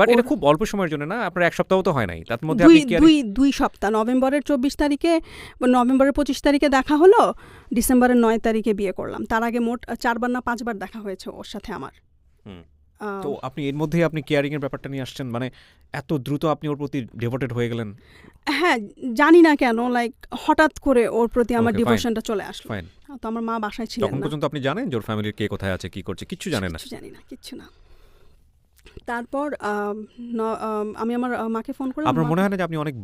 বাট এটা খুব অল্প সময়ের জন্য না, আপনার 1 সপ্তাহ তো হয় নাই, তার মধ্যে আপনি দুই সপ্তাহ। নভেম্বরের 24 তারিখে, নভেম্বরের 25 তারিখে দেখা হলো, ডিসেম্বরের 9 তারিখে বিয়ে করলাম। তার আগে মোট 4বার না 5বার দেখা হয়েছে ওর সাথে আমার। তো আপনি এর মধ্যেই আপনি কেয়ারিং এর ব্যাপারটা নিয়ে আসছেন, মানে এত দ্রুত আপনি ওর প্রতি ডিভোটেড হয়ে গেলেন? হ্যাঁ, জানি না কেন, লাইক হঠাৎ করে ওর প্রতি আমার Okay, ডিভোশনটা চলে আসলো। ফাইন। তো আমার মা বাসায় ছিলেন তখন না। পর্যন্ত আপনি জানেন যে ওর ফ্যামিলির কে কোথায় আছে, কি করছে? কিচ্ছু জানেন না? কিচ্ছু জানি না, কিচ্ছু না। তারপর আমি আমার মাকে ফোন করলাম। আপনার মনে হয় না যে আপনি অনেক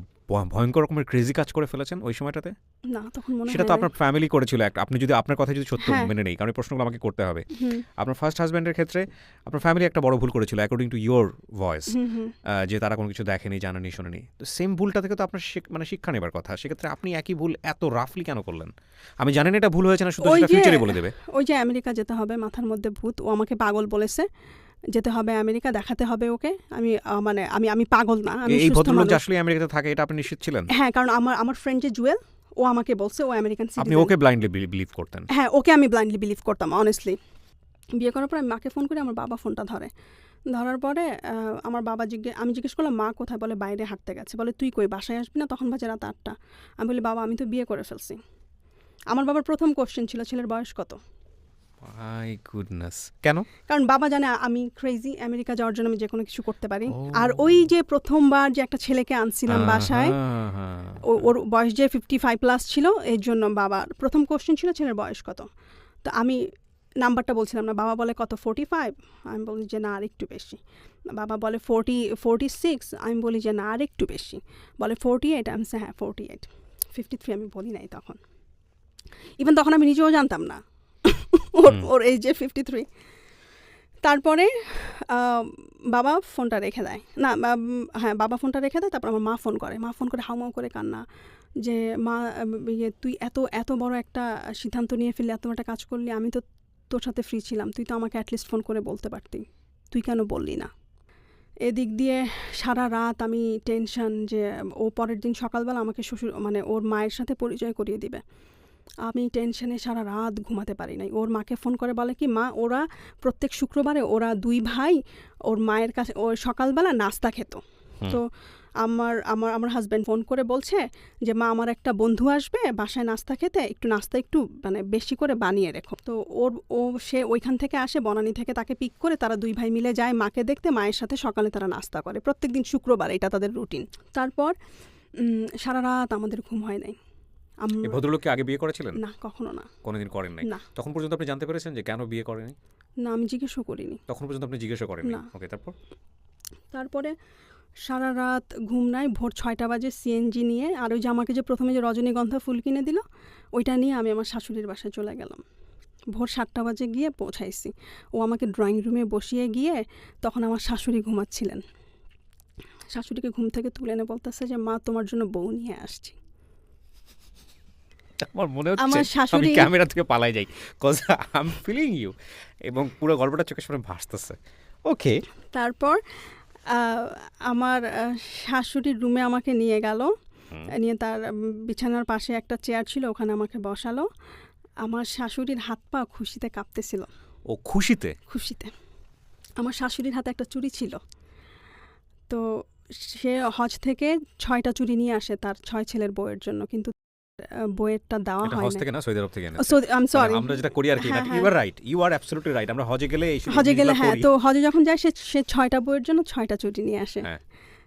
ভয়ঙ্কর রকমের ক্রেজি কাজ করে ফেলেছেন ওই সময়টাতে? না, তখন মনে হয় সেটা তো আপনার ফ্যামিলি করেছিল। আপনি যদি আপনার কথা যদি সত্য হ্যাঁ। মেনে নেই, কারণ এই প্রশ্নগুলো আমাকে করতে হবে। হুম, আপনার ফার্স্ট হাজব্যান্ডের ক্ষেত্রে আপনার ফ্যামিলি একটা বড় ভুল করেছিল অ্যাকর্ডিং টু ইয়োর ভয়েস, যে তারা কোনো কিছু দেখেনি, জানেনি, শোনেনি। তো সেম ভুলটা থেকে তো আপনার মানে শিক্ষা নেবার কথা। সেক্ষেত্রে আপনি একই ভুল এত রাফলি কেন করলেন? আমি জানি না এটা ভুল হয়েছে না, শুধু সেটা ফিউচারে বলে দেবে। ওই যে আমেরিকা যেতে হবে, মাথার মধ্যে ভূত। ও আমাকে পাগল বলেছে, যেতে হবে আমেরিকা, দেখাতে হবে ওকে। আমি মানে আমি পাগল না, আমি এই সুস্থ ভদ্রলোক যে মানুষ। আসলে আমেরিকাতে থাকে এটা আপনি নিশ্চিত ছিলেন? হ্যাঁ, কারণ আমার ফ্রেন্ড যে জুয়েল, ও আমাকে বলছে ও আমেরিকান আপনি সিটিজেন। ওকে ব্লাইন্ডলি বিলিভ করতেন? হ্যাঁ, ওকে আমি ব্লাইন্ডলি বিলিভ করতাম অনেস্টলি। বিয়ে করার পর আমি মাকে ফোন করি, আমার বাবা ফোনটা ধরার পরে আমার বাবা আমি জিজ্ঞেস করলাম মা কোথায়? বলে বাইরে হাঁটতে গেছে। বলে তুই কই, বাসায় আসবি না? তখন বাজে রাত 8টা। আমি বলি বাবা আমি তো বিয়ে করে ফেলছি। আমার বাবার প্রথম কোশ্চেন ছিল ছেলের বয়স কত। মাই গুডনেস, কেন? কারণ বাবা জানে আমি ক্রেজি, আমেরিকা যাওয়ার জন্য আমি যে কোনো কিছু করতে পারি। আর ওই যে প্রথমবার যে একটা ছেলেকে আনছিলাম বাসায়, ওর বয়স যে 55+ ছিল, এর জন্য বাবার প্রথম কোশ্চেন ছিল ছেলের বয়স কত। তো আমি নাম্বারটা বলছিলাম না, বাবা বলে কত, 45? আমি বলি যে না আর একটু বেশি। বাবা বলে 46? আমি বলি যে না আর একটু বেশি। বলে 48? আমি হ্যাঁ 48। 53 আমি বলি নাই তখন। ইভেন তখন আমি নিজেও জানতাম না ওর এই যে 53। তারপরে বাবা ফোনটা রেখে দেয়। না, হ্যাঁ বাবা ফোনটা রেখে দেয়। তারপর আমার মা ফোন করে হাউমাউ করে কান্না, যে মা তুই এত বড় একটা সিদ্ধান্ত নিয়ে ফেললি, এত একটা কাজ করলি, আমি তো তোর সাথে ফ্রি ছিলাম, তুই তো আমাকে অ্যাটলিস্ট ফোন করে বলতে পারতি, তুই কেন বললি না? এদিক দিয়ে সারা রাত আমি টেনশন যে ও পরের দিন সকালবেলা আমাকে শ্বশুর মানে ওর মায়ের সাথে পরিচয় করিয়ে দিবে। আমি টেনশনে সারা রাত ঘুমাতে পারি নাই। ওর মাকে ফোন করে বলে কি, মা ওরা প্রত্যেক শুক্রবারে ওরা 2 ভাই ওর মায়ের কাছে ওর সকালবেলা নাস্তা খেত। তো আমার হাজব্যান্ড ফোন করে বলছে যে মা আমার একটা বন্ধু আসবে বাসায় নাস্তা খেতে, নাস্তা একটু মানে বেশি করে বানিয়ে রেখো। তো সে ওইখান থেকে আসে, বনানী থেকে তাকে পিক করে, তারা 2 ভাই মিলে যায় মাকে দেখতে। মায়ের সাথে সকালে তারা নাস্তা করে প্রত্যেকদিন শুক্রবার, এটা তাদের রুটিন। তারপর সারা রাত আমাদের ঘুম হয় নাই। এই ভদ্রলোককে আগে বিয়ে করেছিলেন? না, কখনো না। কোনোদিন করেন নাই? না। তখন পর্যন্ত আপনি জানতে পেরেছেন যে কেন বিয়ে করেনি? না, আমি জিজ্ঞেসও করিনি। তখন পর্যন্ত আপনি জিজ্ঞাসা করেননি? না। ওকে, তারপরে সারা রাত ঘুম নাই। ভোর 6টা বাজে সিএনজি নিয়ে, আর ওই যে আমাকে যে প্রথমে যে রজনীগন্ধা ফুল কিনে দিল, ওইটা নিয়ে আমি আমার শাশুড়ির বাসায় চলে গেলাম। ভোর 7টা বাজে গিয়ে পৌঁছাইছি। ও আমাকে ড্রয়িং রুমে বসিয়ে গিয়ে, তখন আমার শাশুড়ি ঘুমাচ্ছিলেন। শাশুড়িকে ঘুম থেকে তুলে এনে বলতেছে যে মা তোমার জন্য বউ নিয়ে আসছি। আমার মনে হচ্ছে আমার আমি শাশুড়ি ক্যামেরা থেকে পালাই যাই, cause I am feeling you, এবং পুরো গল্পটা চোখের সামনে ভাসতেছে। ওকে, তারপর আমার শাশুড়ির রুমে আমাকে নিয়ে গেল, নিয়ে তার বিছানার পাশে একটা চেয়ার ছিল, ওখানে আমাকে বসালো। আমার শাশুড়ির হাত পা খুশিতে কাঁপতেছিল। ও খুশিতে? খুশিতে। আমার শাশুড়ির হাতে একটা চুড়ি ছিল। তো সে হজ থেকে 6টা চুড়ি নিয়ে আসে তার 6 ছেলের বউয়ের জন্য, কিন্তু বইয়েরটা দেওয়া এটা হয় হজ না। থেকে না, সৌদি আরব থেকে এনেছে। সো আই এম সরি, আমরা যেটা করি আর কি, হ্যাঁ, you are right, you are absolutely right. আমরা হজে গেলে এই হজে গেলে জিনিসগুলো হ্যাঁ, করি। তো হজে যখন যায় সে 6টা বইয়ের জন্য 6টা চুড়ি নিয়ে আসে। হ্যাঁ।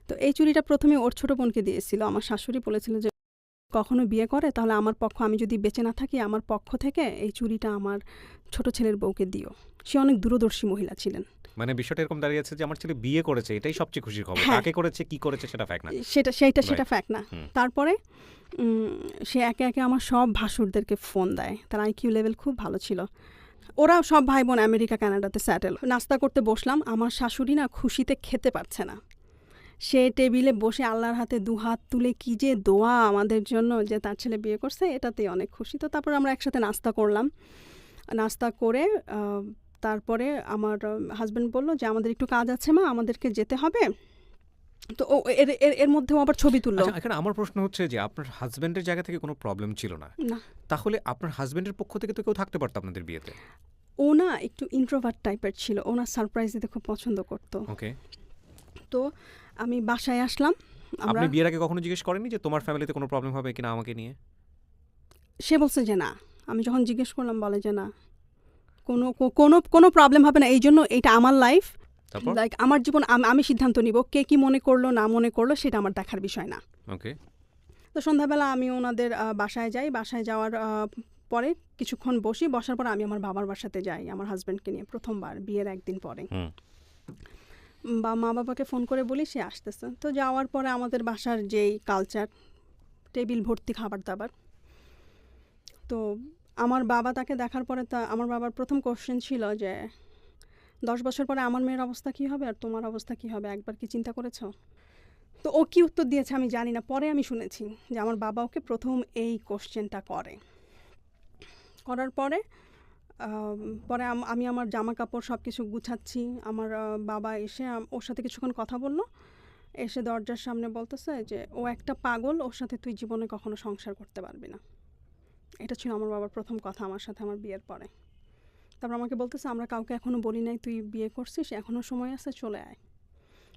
তো এই চুড়িটা প্রথমে ওর ছোট বোনকে দিয়েছিল। আমার শাশুড়ি বলেছিল যে কখনো বিয়ে করে তাহলে আমার পক্ষ, আমি যদি বেঁচে না থাকি, আমার পক্ষ থেকে এই চুড়িটা আমার ছোট ছেলের বউকে দিও। সে অনেক দূরদর্শী মহিলা ছিলেন। মানে বিষয়টা এরকম দাঁড়িয়েছে যে আমার ছেলে বিয়ে করেছে, এটাই সবচেয়ে খুশির খবর। হ্যাঁ। কাকে করেছে, কি করেছে সেটা ফ্যাক্ট না। সেটা ফ্যাক্ট না। তারপরে সে একে একে আমার সব ভাসুরদেরকে ফোন দেয়। তার আইকিউ লেভেল খুব ভালো ছিল। ওরা সব ভাই বোন আমেরিকা কানাডাতে স্যাটেল। নাস্তা করতে বসলাম, আমার শাশুড়ি না খুশিতে খেতে পারছে না। সে টেবিলে বসে আল্লাহর হাতে 2 হাত তুলে কি যে দোয়া আমাদের জন্য যে তার ছেলে বিয়ে করছে, এটাতেই অনেক খুশি। তো তারপর আমরা একসাথে নাস্তা করলাম। নাস্তা করে তারপরে আমার হাজব্যান্ড বলল যে আমাদের একটু কাজ আছে মা, আমাদেরকে যেতে হবে। তো ও এর মধ্যেও আবার ছবি তুললো। আচ্ছা, এখানে আমার প্রশ্ন হচ্ছে যে আপনার হাজবেন্ডের জায়গা থেকে কোনো প্রবলেম ছিল না, না, তাহলে আপনার হাজবেন্ডের পক্ষ থেকে তো কেউ থাকতে পারতো আপনাদের বিয়েতে। ও না একটু ইন্ট্রোভার্ট টাইপের ছিল। ও না সারপ্রাইজ দিতে খুব পছন্দ করতো। ওকে। তো আমি বাসায় আসলাম। আমরা, আপনি বিয়ের আগে কখনো জিজ্ঞেস করেননি যে তোমার ফ্যামিলিতে কোনো প্রবলেম হবে কিনা আমাকে নিয়ে? সে বলছে যে না। আমি যখন জিজ্ঞেস করলাম বলে যে না, কোনো প্রবলেম হবে না। এই জন্য এটা আমার লাইফ, তারপর? লাইক আমার জীবন, আমি সিদ্ধান্ত নিব। কে কি মনে করলো না মনে করলো সেটা আমার দেখার বিষয় না। ওকে। তো সন্ধ্যাবেলা আমি ওনাদের বাসায় যাই। বাসায় যাওয়ার পরে কিছুক্ষণ বসার পর আমি আমার বাবার বাসাতে যাই আমার হাজব্যান্ডকে নিয়ে, প্রথমবার বিয়ের একদিন পরে। বা মা বাবাকে ফোন করে বলি সে আসতেছে। তো যাওয়ার পরে আমাদের বাসার যেই কালচার, টেবিল ভর্তি খাবার দাবার। তো আমার বাবা তাকে দেখার পরে আমার বাবার প্রথম কোশ্চেন ছিল যে 10 বছর পরে আমার মেয়ের অবস্থা কী হবে আর তোমার অবস্থা কী হবে, একবার কি চিন্তা করেছো? তো ও কি উত্তর দিয়েছে আমি জানি না, পরে আমি শুনেছি যে আমার বাবা ওকে প্রথম এই কোশ্চেনটা করার পরে পরে আমি আমার জামা কাপড় সব কিছু গুছাচ্ছি। আমার বাবা এসে ওর সাথে কিছুক্ষণ কথা বললো। এসে দরজার সামনে বলতেছে যে ও একটা পাগল, ওর সাথে তুই জীবনে কখনো সংসার করতে পারবি না। এটা ছিল আমার বাবার প্রথম কথা আমার সাথে আমার বিয়ের পরে। তারপর আমাকে বলতেছে আমরা কাউকে এখনও বলি নাই তুই বিয়ে করছিস, এখনও সময় আছে, চলে আয়।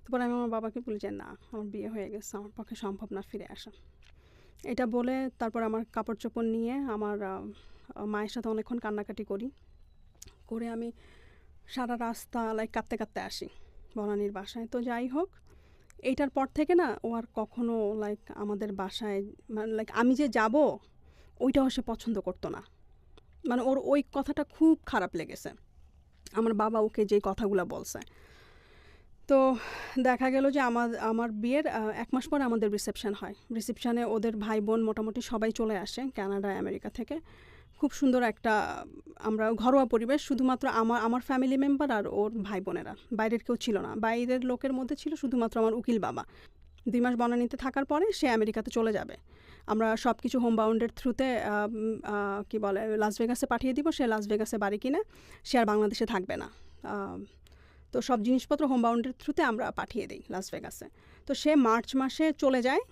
তারপর আমি আমার বাবাকে বলি যে না, আমার বিয়ে হয়ে গেছে, আমার পক্ষে সম্ভব না ফিরে আসা। এটা বলে তারপর আমার কাপড় চোপড় নিয়ে আমার মায়ের সাথে অনেকক্ষণ কান্নাকাটি করে আমি সারা রাস্তা কাঁদতে কাঁদতে আসি বনানীর বাসায়। তো যাই হোক, এইটার পর থেকে না ও আর কখনো আমাদের বাসায়, মানে আমি যে যাব ওইটাও সে পছন্দ করতো না। মানে ওর ওই কথাটা খুব খারাপ লেগেছে আমার বাবা ওকে যে কথাগুলো বলছে। তো দেখা গেল যে আমার বিয়ের 1 মাস পরে আমাদের রিসেপশন হয়। রিসেপশানে ওদের ভাই বোন মোটামুটি সবাই চলে আসে কানাডা আমেরিকা থেকে। খুব সুন্দর একটা আমরা ঘরোয়া পরিবেশ, শুধুমাত্র আমার ফ্যামিলি মেম্বার আর ওর ভাই বোনেরা, বাইরের কেউ ছিল না। বাইরের লোকের মধ্যে ছিল শুধুমাত্র আমার উকিল বাবা। 2 মাস বনানীতে থাকার পরে সে আমেরিকাতে চলে যাবে। আমরা সব কিছু হোম বাউন্ডের থ্রুতে কি বলে লাস ভেগাসে পাঠিয়ে দিব। সে লাস ভেগাসে বাড়ি কিনে সে আর বাংলাদেশে থাকবে না। তো সব জিনিসপত্র হোম বাউন্ডের থ্রুতে আমরা পাঠিয়ে দিই লাস ভেগাসে। তো সে মার্চ মাসে চলে যায়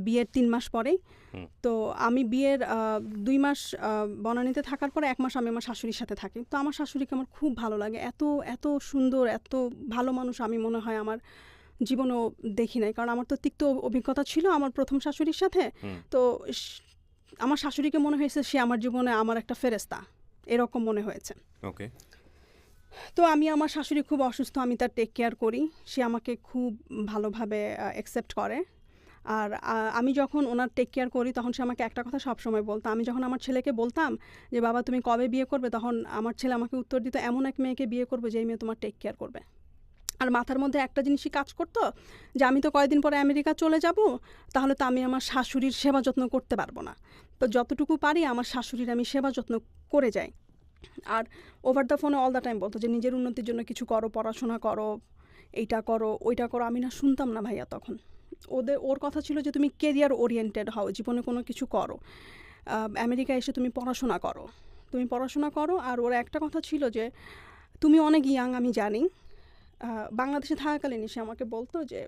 বিয়ের 3 মাস পরেই। তো আমি বিয়ের 2 মাস বনানীতে থাকার পরে 1 মাস আমি আমার শাশুড়ির সাথে থাকি। তো আমার শাশুড়িকে আমার খুব ভালো লাগে। এত সুন্দর, এত ভালো মানুষ আমি মনে হয় আমার জীবনেও দেখি নাই। কারণ আমার তো তিক্ত অভিজ্ঞতা ছিল আমার প্রথম শাশুড়ির সাথে। তো আমার শাশুড়িকে মনে হয়েছে সে আমার জীবনে আমার একটা ফেরেস্তা, এরকম মনে হয়েছে। ওকে। তো আমি আমার শাশুড়ি খুব অসুস্থ, আমি তার টেক কেয়ার করি। সে আমাকে খুব ভালোভাবে অ্যাকসেপ্ট করে। আর আমি যখন ওনার টেক কেয়ার করি তখন সে আমাকে একটা কথা সবসময় বলতো। আমি যখন আমার ছেলেকে বলতাম যে বাবা তুমি কবে বিয়ে করবে, তখন আমার ছেলে আমাকে উত্তর দিত এমন এক মেয়েকে বিয়ে করবে যেই মেয়ে তোমার টেক কেয়ার করবে। আর মাথার মধ্যে একটা জিনিসই কাজ করতো যে আমি তো কয়েকদিন পরে আমেরিকা চলে যাব, তাহলে তো আমি আমার শাশুড়ির সেবা যত্ন করতে পারবো না। তো যতটুকু পারি আমার শাশুড়ির আমি সেবা যত্ন করে যাই। আর ওভার দ্য ফোনে অল দ্য টাইম বলতো যে নিজের উন্নতির জন্য কিছু করো, পড়াশোনা করো, এইটা করো ওইটা করো। আমি না শুনতাম না ভাইয়া তখন। ওর কথা ছিল যে তুমি কেরিয়ার ওরিয়েন্টেড হও, জীবনে কোনো কিছু করো, আমেরিকায় এসে তুমি পড়াশোনা করো। আর ওর একটা কথা ছিল যে তুমি অনেক ইয়াং, আমি জানি। বাংলাদেশে থাকাকালীন সে আমাকে বলতো যে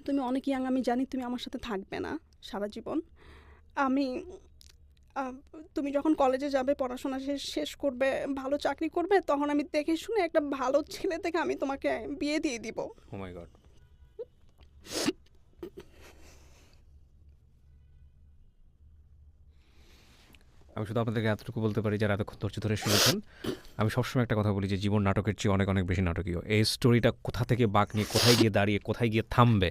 তুমি অনেক ইয়াং, আমি জানি তুমি আমার সাথে থাকবে না সারা জীবন। তুমি যখন কলেজে যাবে, পড়াশোনা শেষ করবে, ভালো চাকরি করবে, তখন আমি দেখে শুনে একটা ভালো ছেলে থেকে আমি তোমাকে বিয়ে দিয়ে দিব। ও মাই গড। আমি শুধু আপনাদেরকে এতটুকু বলতে পারি যারা এতক্ষণ ধৈর্য ধরে শুনেছেন, আমি সবসময় একটা কথা বলি যে জীবন নাটকের চেয়ে অনেক অনেক বেশি নাটকীয়। এই স্টোরিটা কোথা থেকে বাঁক নিয়ে কোথায় গিয়ে দাঁড়িয়ে কোথায় গিয়ে থামবে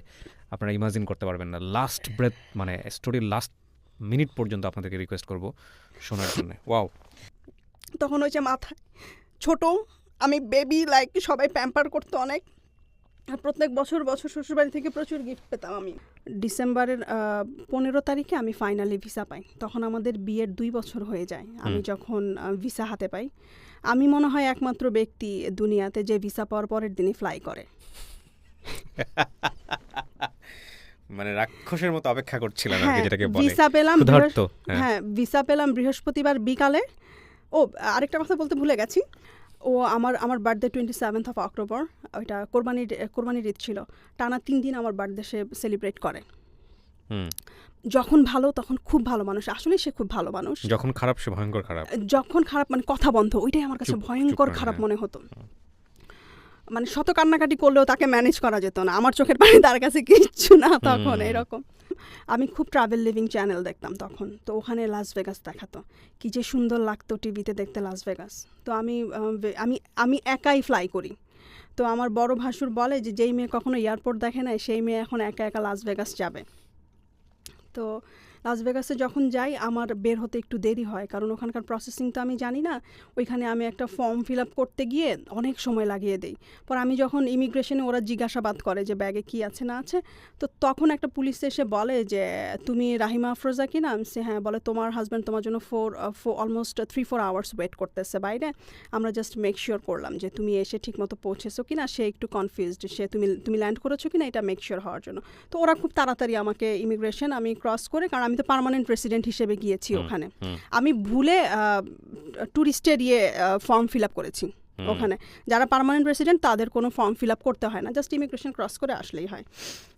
আপনারা ইমাজিন করতে পারবেন না। লাস্ট ব্রেথ মানে স্টোরির লাস্ট মিনিট পর্যন্ত আপনাদেরকে রিকোয়েস্ট করব শোনার জন্য। ওয়াও। তখন ওই যে মাথায় ছোট, আমি বেবি, লাইক সবাই প্যাম্পার করতো অনেক, আর প্রত্যেক বছর শ্বশুরবাড়ি থেকে প্রচুর গিফট পেতাম আমি। ডিসেম্বরের 15 তারিখে আমি ফাইনালি ভিসা পাই। তখন আমাদের বিয়ের 2 বছর হয়ে যায় আমি যখন ভিসা হাতে পাই। আমি মনে হয় একমাত্র ব্যক্তি দুনিয়াতে যে ভিসা পাওয়ার পরের দিনই ফ্লাই করে। মানে রাক্ষসের মতো অপেক্ষা করছিলেন হ্যাঁ, যেটাকে বলে ভিসা পেলাম ক্ষুধার্ত। হ্যাঁ, ভিসা পেলাম বৃহস্পতিবার বিকালে। ও আরেকটা কথা বলতে ভুলে গেছি, ও আমার বার্থডে 27 অক্টোবর, ওইটা কোরবানির ঈদ ছিল। টানা 3 দিন আমার বার্থডে সে সেলিব্রেট করে। যখন ভালো তখন খুব ভালো মানুষ, আসলে সে খুব ভালো মানুষ। যখন খারাপ সে ভয়ঙ্কর খারাপ। যখন খারাপ মানে কথা বন্ধ, ওইটাই আমার কাছে ভয়ঙ্কর খারাপ মনে হতো। মানে শত কান্নাকাটি করলেও তাকে ম্যানেজ করা যেত না, আমার চোখের পানি তার কাছে কিচ্ছু না তখন। এরকম আমি খুব ট্রাভেল লিভিং চ্যানেল দেখতাম তখন, তো ওখানে লাস ভেগাস দেখাতো, কি যে সুন্দর লাগতো টিভিতে দেখতে লাস ভেগাস। তো আমি একাই ফ্লাই করি। তো আমার বড় ভাসুর বলে যে যেই মেয়ে কখনো এয়ারপোর্ট দেখে নাই সেই মেয়ে এখন একা একা লাস ভেগাস যাবে। তো লাস ভেগাসে যখন যাই আমার বের হতে একটু দেরি হয়, কারণ ওখানকার প্রসেসিং তো আমি জানি না। ওইখানে আমি একটা ফর্ম ফিল আপ করতে গিয়ে অনেক সময় লাগিয়ে দিই। পর আমি যখন ইমিগ্রেশনে ওরা জিজ্ঞাসাবাদ করে যে ব্যাগে কী আছে না আছে, তো তখন একটা পুলিশ এসে বলে যে তুমি রাহিমা আফরোজা কি না? আমি হ্যাঁ। বলে তোমার হাজব্যান্ড তোমার জন্য অলমোস্ট 3-4 আওয়ার্স ওয়েট করতেছে বাইরে, আমরা জাস্ট মেক শিওর করলাম যে তুমি এসে ঠিকমতো পৌঁছেছো কি না। সে একটু কনফিউজড, সে তুমি ল্যান্ড করেছো কি না এটা মেক শিওর হওয়ার জন্য। তো ওরা খুব তাড়াতাড়ি আমাকে ইমিগ্রেশন আমি ক্রস করে, কারণ আমি তো পার্মানেন্ট রেসিডেন্ট হিসেবে গিয়েছি ওখানে, আমি ভুলে ট্যুরিস্টের ফর্ম ফিল আপ করেছি ওখানে। যারা পার্মানেন্ট রেসিডেন্ট তাদের কোনো ফর্ম ফিল আপ করতে হয় না, জাস্ট ইমিগ্রেশন ক্রস করে আসলেই হয়।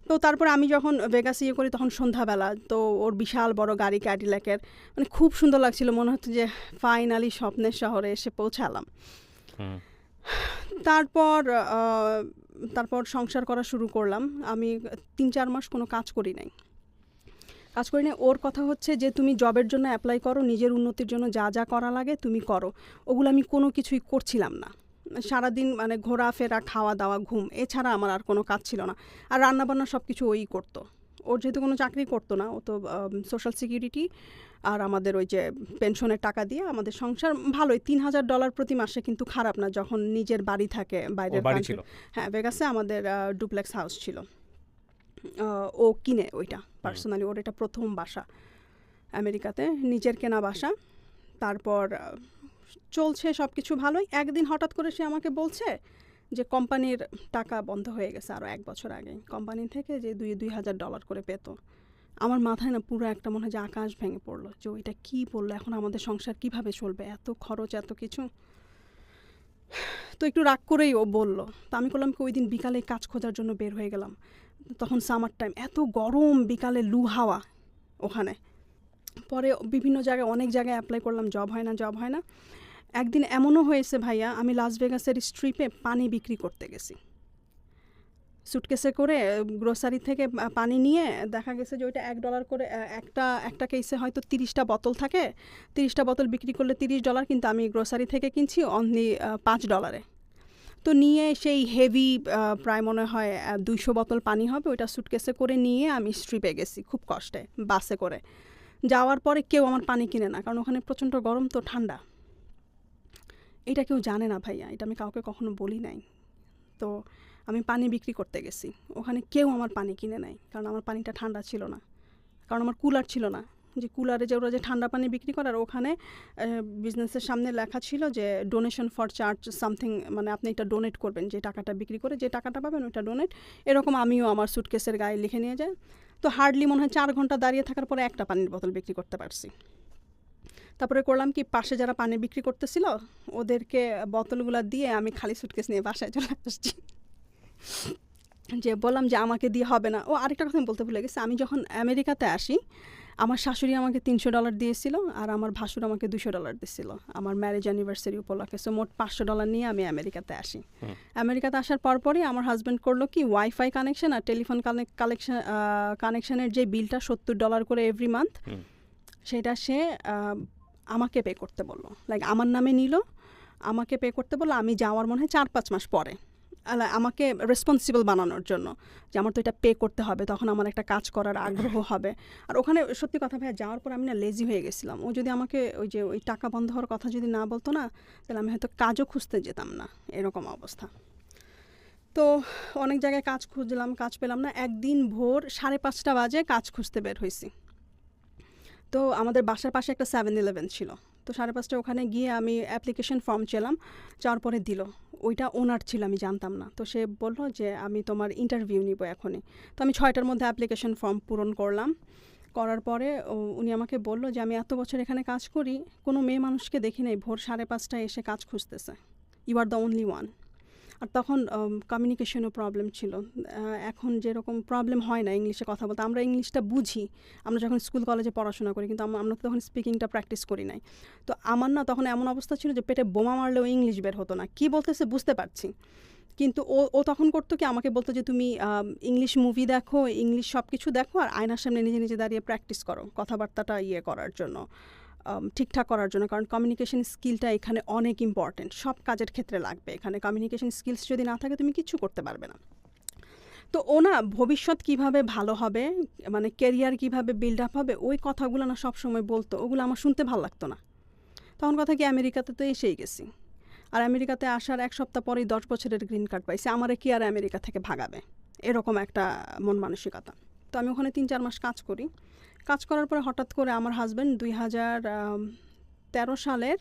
তো তারপর আমি যখন ভেগাস করি তখন সন্ধ্যাবেলা, তো ওর বিশাল বড় গাড়ি ক্যাডিল্যাকের, মানে খুব সুন্দর লাগছিল, মনে হচ্ছে যে ফাইনালি স্বপ্নের শহরে এসে পৌঁছালাম। তারপর সংসার করা শুরু করলাম। আমি 3-4 মাস কোনো কাজ করি নাই। ওর কথা হচ্ছে যে তুমি জবের জন্য অ্যাপ্লাই করো, নিজের উন্নতির জন্য যা যা করা লাগে তুমি করো। ওগুলো আমি কোনো কিছুই করছিলাম না। সারাদিন মানে ঘোরাফেরা, খাওয়া দাওয়া, ঘুম, এছাড়া আমার আর কোনো কাজ ছিল না। আর রান্নাবান্না সব কিছু ওই করতো। ওর যেহেতু কোনো চাকরি করতো না, ও তো সোশ্যাল সিকিউরিটি আর আমাদের ওই যে পেনশনের টাকা দিয়ে আমাদের সংসার ভালোই। $3,000 প্রতি মাসে কিন্তু খারাপ না যখন নিজের বাড়ি থাকে বাইরের কান্ট্রি। হ্যাঁ, ভেগাসে আমাদের ডুপ্লেক্স হাউস ছিল, ও কিনে ওইটা পার্সোনালি। ওর এটা প্রথম বাসা আমেরিকাতে, নিজের কেনা বাসা। তারপর চলছে সব কিছু ভালোই। একদিন হঠাৎ করে সে আমাকে বলছে যে কোম্পানির টাকা বন্ধ হয়ে গেছে আরও 1 বছর আগে, কোম্পানি থেকে যে $2,000 করে পেত। আমার মাথায় না পুরো একটা মনে হয় যে আকাশ ভেঙে পড়লো, যে ওইটা কী বললো, এখন আমাদের সংসার কিভাবে চলবে, এত খরচ, এত কিছু। তো একটু রাগ করেই ও বললো। তো আমি করলাম কি, ওই দিন বিকালে কাজ খোঁজার জন্য বের হয়ে গেলাম। তখন সামার টাইম, এত গরম, বিকালে লু হাওয়া ওখানে। পরে বিভিন্ন জায়গায় অনেক জায়গায় অ্যাপ্লাই করলাম, জব হয় না। একদিন এমনও হয়েছে ভাইয়া, আমি লাস ভেগাসের স্ট্রিপে পানি বিক্রি করতে গেছি সুটকেসে করে, গ্রোসারি থেকে পানি নিয়ে। দেখা গেছে যে ওইটা $1 করে, একটা কেসে হয়তো 30টা বোতল থাকে, 30টা বোতল বিক্রি করলে $30, কিন্তু আমি গ্রোসারি থেকে কিনছি অনলি $5। তো নিয়ে সেই হেভি, প্রায় মনে হয় 200 বোতল পানি হবে, ওইটা সুটকেসে করে নিয়ে আমি স্ট্রিপে গেছি খুব কষ্টে, বাসে করে। যাওয়ার পরে কেউ আমার পানি কিনে না, কারণ ওখানে প্রচণ্ড গরম তো ঠান্ডা। এটা কেউ জানে না ভাইয়া, এটা আমি কাউকে কখনো বলি নাই। তো আমি পানি বিক্রি করতে গেছি, ওখানে কেউ আমার পানি কিনে নেয়, কারণ আমার পানিটা ঠান্ডা ছিল না, কারণ আমার কুলার ছিল না। যে কুলারে যে ওরা যে ঠান্ডা পানি বিক্রি করে, আর ওখানে বিজনেসের সামনে লেখা ছিল যে ডোনেশন ফর চার্জ সামথিং, মানে আপনি এটা ডোনেট করবেন, যে টাকাটা বিক্রি করে যে টাকাটা পাবেন ওইটা ডোনেট, এরকম আমিও আমার সুটকেসের গায়ে লিখে নিয়ে যাই। তো হার্ডলি মনে হয় 4 ঘন্টা দাঁড়িয়ে থাকার পরে একটা পানির বোতল বিক্রি করতে পারছি। তারপরে করলাম কি, পাশে যারা পানি বিক্রি করতেছিল ওদেরকে বোতলগুলো দিয়ে আমি খালি সুটকেস নিয়ে বাসায় চলে আসছি। যে বললাম যে আমাকে দিয়ে হবে না। ও আরেকটা কথা আমি বলতে ভুলে গেছি, আমি যখন আমেরিকাতে আসি আমার শাশুড়ি আমাকে $300 দিয়েছিল, আর আমার ভাসুর আমাকে $200 দিয়েছিল আমার ম্যারেজ অ্যানিভার্সারি উপলক্ষে। সো মোট $500 নিয়ে আমি আমেরিকাতে আসি। আমেরিকাতে আসার পরপরই আমার হাজব্যান্ড করলো কি, ওয়াইফাই কানেকশন আর টেলিফোন কানেকশনের যে বিলটা $70 করে এভরি মান্থ, সেটা সে আমাকে পে করতে বললো, লাইক আমার নামে নিল, আমাকে পে করতে বললো। আমি যাওয়ার মনে হয় 4-5 মাস পরে আমাকে রেসপন্সিবল বানানোর জন্য, যে আমার তো এটা পে করতে হবে, তখন আমার একটা কাজ করার আগ্রহ হবে। আর ওখানে সত্যি কথা ভাইয়া, যাওয়ার পর আমি না লেজি হয়ে গেছিলাম। ও যদি আমাকে ওই টাকা বন্ধ হওয়ার কথা যদি না বলতো না, তাহলে আমি হয়তো কাজও খুঁজতে যেতাম না, এরকম অবস্থা। তো অনেক জায়গায় কাজ খুঁজলাম, কাজ পেলাম না। একদিন ভোর 5:30 বাজে কাজ খুঁজতে বের হয়েছি। তো আমাদের বাসার পাশে একটা 7-Eleven ছিল। তো 5:30 ওখানে গিয়ে আমি অ্যাপ্লিকেশন ফর্ম চাইলাম, যাওয়ার পরে দিল। ওইটা ওনার ছিল, আমি জানতাম না। তো সে বলল যে আমি তোমার ইন্টারভিউ নিব এখনই। তো আমি 6টার মধ্যে অ্যাপ্লিকেশন ফর্ম পূরণ করলাম। করার পরে উনি আমাকে বলল যে আমি এত বছর এখানে কাজ করি, কোনো মেয়ে মানুষকে দেখি নাই ভোর 5:30টায় এসে কাজ খুঁজতেছে। You are the only one. আর তখন কমিউনিকেশনও প্রবলেম ছিল। এখন যেরকম প্রবলেম হয় না ইংলিশে কথা বলতে, আমরা ইংলিশটা বুঝি, আমরা যখন স্কুল কলেজে পড়াশোনা করি, কিন্তু আমরা তো তখন স্পিকিংটা প্র্যাকটিস করি নাই। তো আমার না তখন এমন অবস্থা ছিল যে পেটে বোমা মারলেও ইংলিশ বের হতো না। কী বলতেছে বুঝতে পারছি, কিন্তু ও তখন করতো কি, আমাকে বলতো যে তুমি ইংলিশ মুভি দেখো, ইংলিশ সব কিছু দেখো, আর আয়নার সামনে নিজে নিজে দাঁড়িয়ে প্র্যাকটিস করো কথাবার্তাটা করার জন্য, ঠিকঠাক করার জন্য। কারণ কমিউনিকেশন স্কিলটা এখানে অনেক ইম্পর্টেন্ট, সব কাজের ক্ষেত্রে লাগবে। এখানে কমিউনিকেশন স্কিলস যদি না থাকে তুমি কিচ্ছু করতে পারবে না। তো ও না ভবিষ্যৎ কিভাবে ভালো হবে, মানে ক্যারিয়ার কিভাবে বিল্ড আপ হবে, ওই কথাগুলো না সবসময় বলতো। ওগুলো আমার শুনতে ভালো লাগতো না। তখন কথা কি, আমেরিকাতে তো এসেই গেছি, আর আমেরিকাতে আসার 1 সপ্তাহ পরেই 10 বছরের গ্রিন কার্ড পাইছি, আমারে কি আর আমেরিকা থেকে ভাগাবে, এরকম একটা মন মানসিকতা। তো আমি ওখানে 3-4 মাস কাজ করি। কাজ করার পরে হঠাৎ করে আমার হাজব্যান্ড 2013 সালের